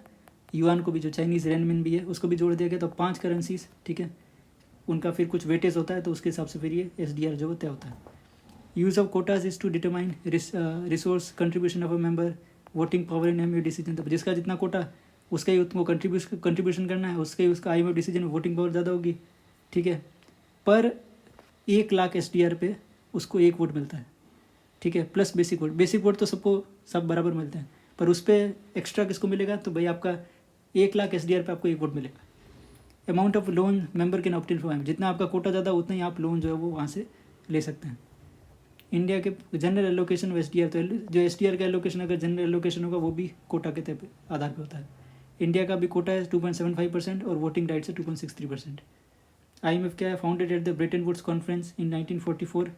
युआन को भी, जो चाइनीज़ रेनमिन भी है उसको भी जोड़ दिया गया, तो 5 करेंसीज, ठीक है, उनका फिर कुछ वेटेज होता है, तो उसके हिसाब से फिर ये SDR जो तय होता है। Use of quotas is to determine resource contribution of a member, voting power in IMF decision. तो जिसका जितना कोटा उसका ही उसको कंट्रीब्यूशन करना है, उसका ही उसका IMF डिसीजन में वोटिंग पावर ज़्यादा होगी, ठीक है। पर 1 लाख SDR पे उसको 1 वोट मिलता है, ठीक है, प्लस बेसिक वोट तो सबको सब बराबर मिलते हैं, पर उस पर एक्स्ट्रा किसको मिलेगा, तो भाई आपका 1 लाख SDR पे आपको 1 वोट मिलेगा। Amount of loan member can opt in for, जितना आपका कोटा ज़्यादा उतना ही आप लोन जो है वो वहाँ से ले सकते हैं। इंडिया के जनरल एलोकेशन व SDR, तो जो SDR का एलोकेशन अगर जनरल एलोकेशन होगा वो भी कोटा के आधार पर होता है। इंडिया का भी कोटा है 2.75% और वोटिंग राइट्स है 2.63%। IMF क्या है, founded at the Bretton Woods conference in 1944।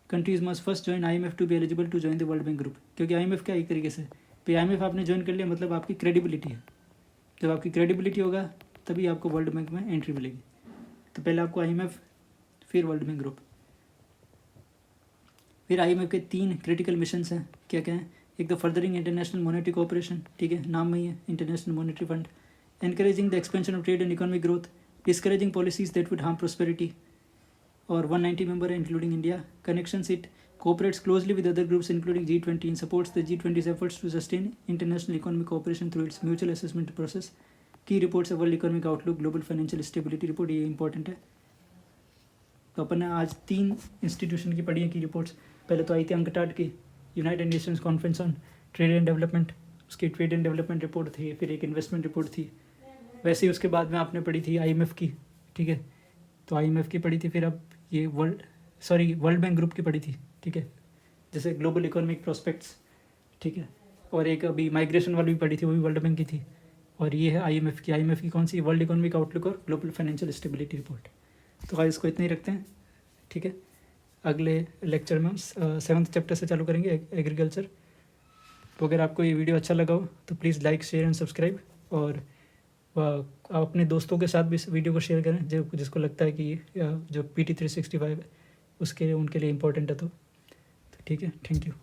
Countries must first join IMF to be eligible to join the World Bank group. क्योंकि IMF क्या एक तरीके से पे IMF आपने ज्वाइन कर लिया मतलब आपकी क्रेडिबिलिटी है, जब आपकी क्रेडिबिलिटी होगा तभी आपको वर्ल्ड बैंक में एंट्री मिलेगी। तो पहले आपको IMF फिर वर्ल्ड बैंक ग्रुप। फिर IMF के 3 क्रिटिकल मिशंस हैं, क्या क्या हैं, एक तो फर्दरिंग इंटरनेशनल मॉनेटरी कोऑपरेशन, ठीक है, नाम में ही है international monetary fund, encouraging the expansion of Trade and economic growth, discouraging policies that would harm prosperity, और 190 मेंबर है including India. Connections it cooperates closely with other groups including G20 and supports the G20's efforts to sustain international economic cooperation through its mutual assessment process. Key reports of World Economic Outlook, Global Financial Stability Report, ये इंपॉर्टेंट है। तो अपन ने आज 3 इंस्टीट्यूशन की पढ़ी है की रिपोर्ट्स। पहले तो आई थी अंकटाड की United Nations conference on trade and development, उसकी ट्रेड एंड डेवलपमेंट रिपोर्ट थी, फिर एक इन्वेस्टमेंट रिपोर्ट थी। वैसे ही उसके बाद में आपने पढ़ी थी IMF की, ठीक है, तो IMF की पढ़ी थी, फिर अब ये वर्ल्ड बैंक ग्रुप की पढ़ी थी, ठीक है, जैसे ग्लोबल इकोनॉमिक प्रोस्पेक्ट्स, ठीक है, और एक अभी माइग्रेशन वाली भी पढ़ी थी, वो भी वर्ल्ड बैंक की थी, और ये है IMF की कौन सी, वर्ल्ड इकोनॉमिक आउटलुक और ग्लोबल फाइनेंशियल स्टेबिलिटी रिपोर्ट। तो आज इसको इतना ही रखते हैं, ठीक है। अगले लेक्चर में हम 7th चैप्टर से चालू करेंगे, एग्रीकल्चर। तो अगर आपको ये वीडियो अच्छा लगा हो तो please like, share and subscribe, और आप अपने दोस्तों के साथ भी इस वीडियो को शेयर करें जिसको लगता है कि जो PT 365 है उसके उनके लिए इम्पोर्टेंट है। तो ठीक है, थैंक यू।